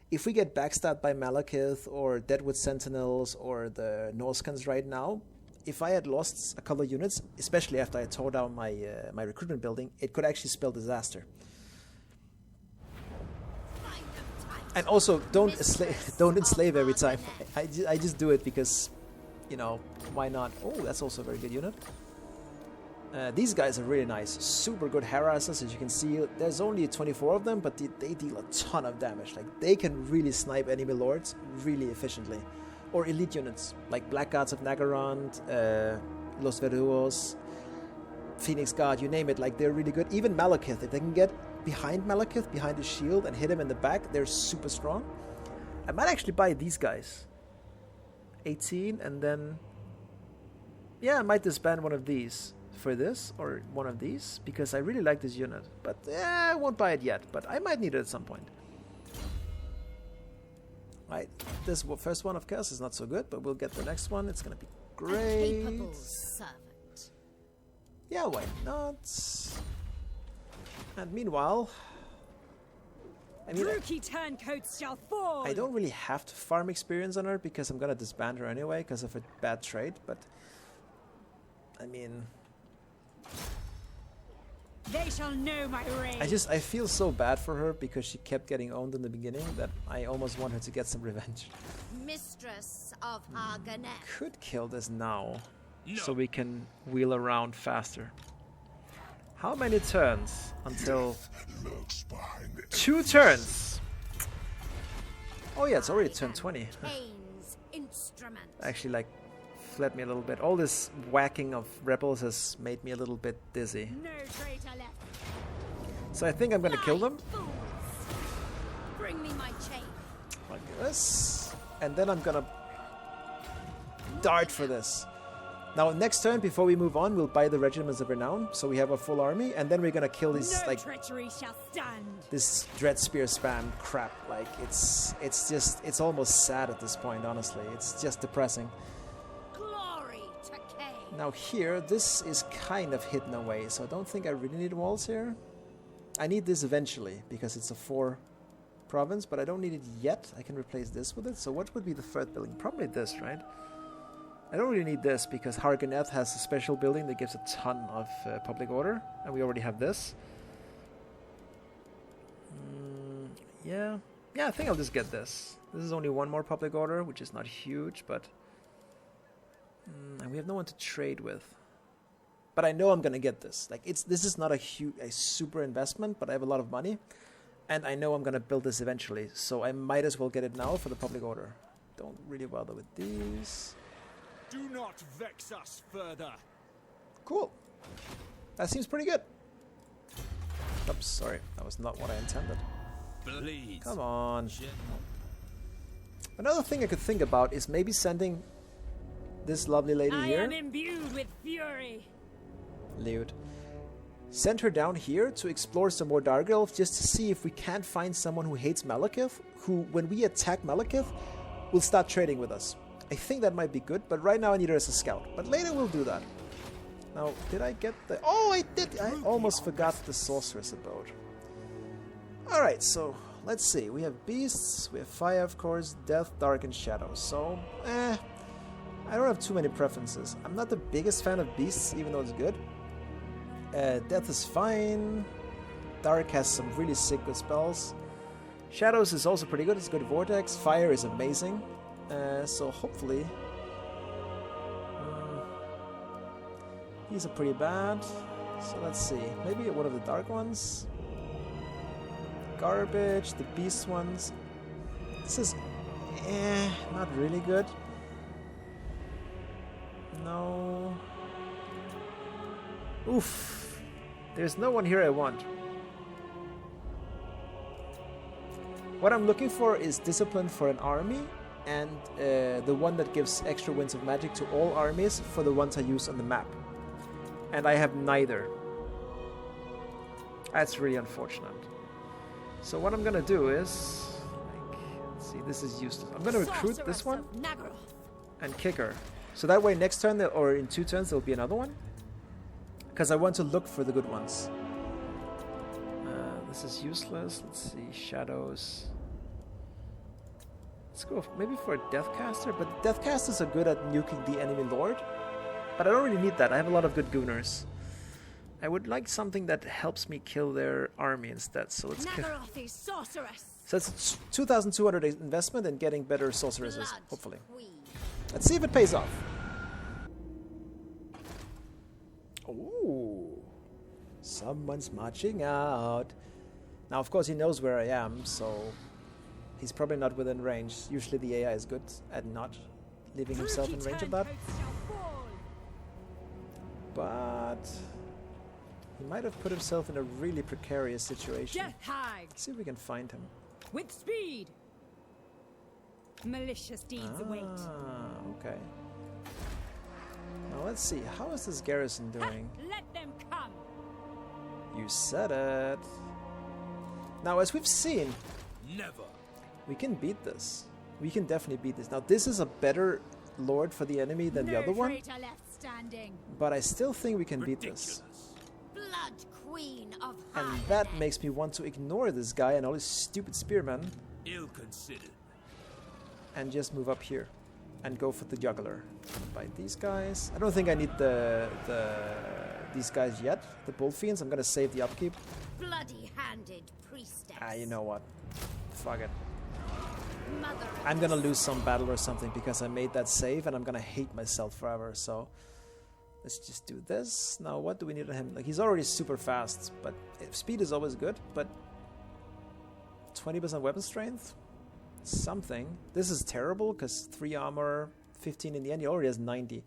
if we get backstabbed by Malekith or Deadwood Sentinels or the Norscans right now, if I had lost a couple of units, especially after I tore down my my recruitment building, it could actually spell disaster. And also, don't enslave every time. I just do it because, you know, why not? Oh, that's also a very good unit. These guys are really nice. Super good harassers, as you can see. There's only 24 of them, but they deal a ton of damage. Like, they can really snipe enemy lords really efficiently. Or elite units, like Blackguards of Naggarond, Los Verduos, Phoenix Guard, you name it. Like, they're really good. Even Malekith, if they can get behind Malekith, behind his shield, and hit him in the back, they're super strong. I might actually buy these guys. 18, and then... yeah, I might disband one of these for this, or one of these, because I really like this unit. But I won't buy it yet, but I might need it at some point. Right, this first one, of course, is not so good, but we'll get the next one. It's gonna be great. A capable servant. Yeah, why not? And meanwhile, I mean, turncoats shall fall. I don't really have to farm experience on her because I'm gonna disband her anyway because of a bad trade. But I mean, they shall know my rage. I feel so bad for her because she kept getting owned in the beginning that I almost want her to get some revenge. Mistress of our Ganeth. Could kill this now, so we can wheel around faster. How many turns until... 2 turns! Oh yeah, it's already turn 20. Actually, like, fled me a little bit. All this whacking of rebels has made me a little bit dizzy. No traitor left. So I think I'm gonna kill them. Bring me my chain. Like this. And then I'm gonna dart for this. Now, next turn, before we move on, we'll buy the Regiments of Renown, so we have a full army, and then we're gonna kill these, no like, treachery shall stand. this Dreadspear spam crap. Like, it's almost sad at this point, honestly. It's just depressing. Glory to Cain. Now here, this is kind of hidden away, so I don't think I really need walls here. I need this eventually, because it's a 4 province, but I don't need it yet. I can replace this with it, so what would be the third building? Probably this, right? I don't really need this because Ganeth has a special building that gives a ton of public order, and we already have this. Yeah, I think I'll just get this. This is only 1 more public order, which is not huge, but and we have no one to trade with. But I know I'm gonna get this. Like, this is not a super investment, but I have a lot of money, and I know I'm gonna build this eventually, so I might as well get it now for the public order. Don't really bother with these. Do not vex us further. Cool. That seems pretty good. Oops, sorry. That was not what I intended. Please. Come on. Another thing I could think about is maybe sending this lovely lady here. I am imbued with fury. Lewd. Send her down here to explore some more Dark Elves just to see if we can't find someone who hates Malekith, who, when we attack Malekith, will start trading with us. I think that might be good, but right now I need her as a scout. But later we'll do that. Now, did I get the... Oh, I did! I almost forgot the sorceress abode. Alright, so let's see. We have beasts, we have fire, of course, death, dark, and shadow. So, I don't have too many preferences. I'm not the biggest fan of beasts, even though it's good. Death is fine. Dark has some really sick good spells. Shadows is also pretty good. It's good vortex. Fire is amazing. So hopefully... these are pretty bad. So let's see. Maybe one of the dark ones. Garbage. The beast ones. This is... not really good. No. Oof. There's no one here I want. What I'm looking for is discipline for an army, and the one that gives extra winds of magic to all armies for the ones I use on the map. And I have neither. That's really unfortunate. So what I'm gonna do is... let's see, this is useless. I'm gonna recruit this one and kick her. So that way next turn, or in 2 turns, there'll be another one. Because I want to look for the good ones. This is useless. Let's see, shadows. Let's go maybe for a Deathcaster, but Deathcasters are good at nuking the enemy lord. But I don't really need that. I have a lot of good gooners. I would like something that helps me kill their army instead. So let's kill. So it's 2,200 investment and getting better sorceresses, hopefully. Let's see if it pays off. Ooh, someone's marching out. Now, of course, he knows where I am, so he's probably not within range. Usually the AI is good at not leaving himself in range of that. But he might have put himself in a really precarious situation. Let's see if we can find him. With speed. Malicious deeds await. Okay. Now let's see. How is this garrison doing? Let them come. You said it. Now, as we've seen, we can beat this. We can definitely beat this. Now, this is a better lord for the enemy than the other one. But I still think we can beat this. Blood Queen of And that makes me want to ignore this guy and all his stupid spearmen. Ill-considered. And just move up here. And go for the juggler. Bite these guys. I don't think I need these guys yet. The bull fiends. I'm gonna save the upkeep. bloody-handed priestess. You know what? Fuck it. Mother I'm gonna lose some battle or something because I made that save and I'm gonna hate myself forever, so let's just do this. Now what do we need on him? Like, he's already super fast, but speed is always good, but 20% weapon strength? Something. This is terrible because 3 armor, 15 in the end, he already has 90.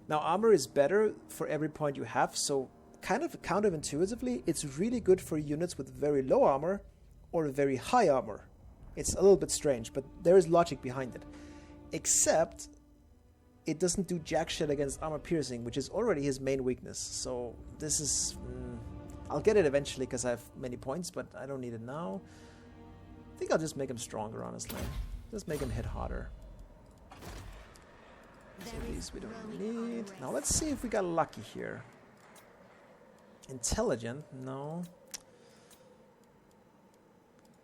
Now armor is better for every point you have, so kind of counterintuitively, it's really good for units with very low armor or very high armor. It's a little bit strange, but there is logic behind it. Except, it doesn't do jack shit against armor piercing, which is already his main weakness. So this is... I'll get it eventually because I have many points, but I don't need it now. I think I'll just make him stronger, honestly. Just make him hit harder. So these we don't need. Now let's see if we got lucky here. Intelligent? No.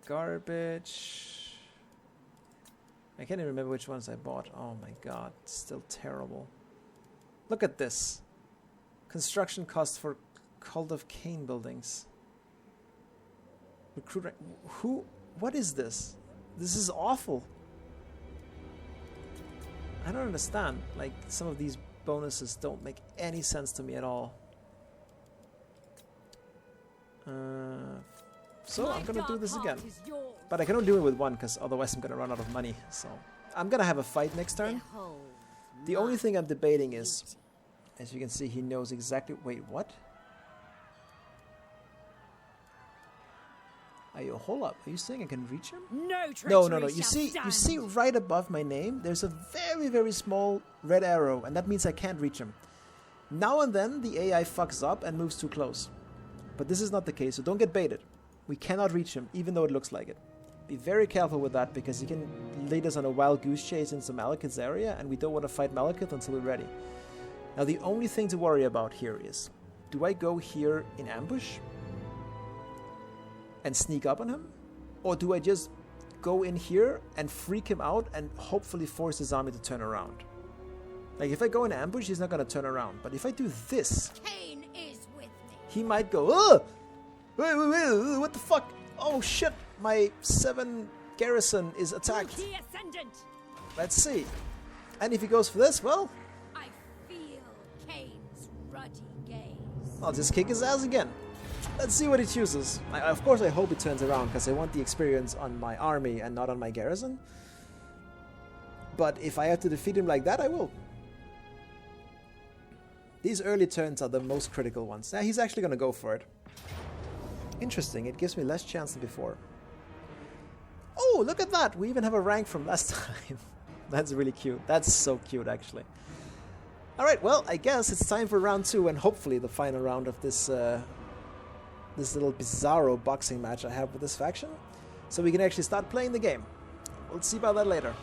Garbage. I can't even remember which ones I bought. Oh my god, it's still terrible. Look at this. Construction cost for Cult of Cain buildings. Recruit rank. Who? What is this? This is awful. I don't understand. Like, some of these bonuses don't make any sense to me at all. So I'm gonna do this again. But I cannot do it with one because otherwise I'm gonna run out of money. So I'm gonna have a fight next turn. The only thing I'm debating is, as you can see, he knows exactly... Wait, what? Hold up. Are you saying I can reach him? No. You see right above my name, there's a very, very small red arrow, and that means I can't reach him. Now and then, the AI fucks up and moves too close. But this is not the case, so don't get baited. We cannot reach him, even though it looks like it. Be very careful with that, because he can lead us on a wild goose chase into Malekith's area, and we don't want to fight Malekith until we're ready. Now the only thing to worry about here is, do I go here in ambush and sneak up on him? Or do I just go in here and freak him out and hopefully force his army to turn around? Like, if I go in ambush, he's not going to turn around. But if I do this, Cain is with me. he might go, ugh! Wait, what the fuck? Oh shit, my 7 garrison is attacked. Rookie Ascendant. Let's see. And if he goes for this, well, I feel Cain's ruddy gaze. I'll just kick his ass again. Let's see what he chooses. Of course I hope he turns around, because I want the experience on my army and not on my garrison. But if I have to defeat him like that, I will. These early turns are the most critical ones. Now he's actually going to go for it. Interesting, it gives me less chance than before. Oh, look at that! We even have a rank from last time. That's really cute. That's so cute, actually. Alright, well, I guess it's time for round 2, and hopefully the final round of this this little bizarro boxing match I have with this faction. So we can actually start playing the game. We'll see about that later.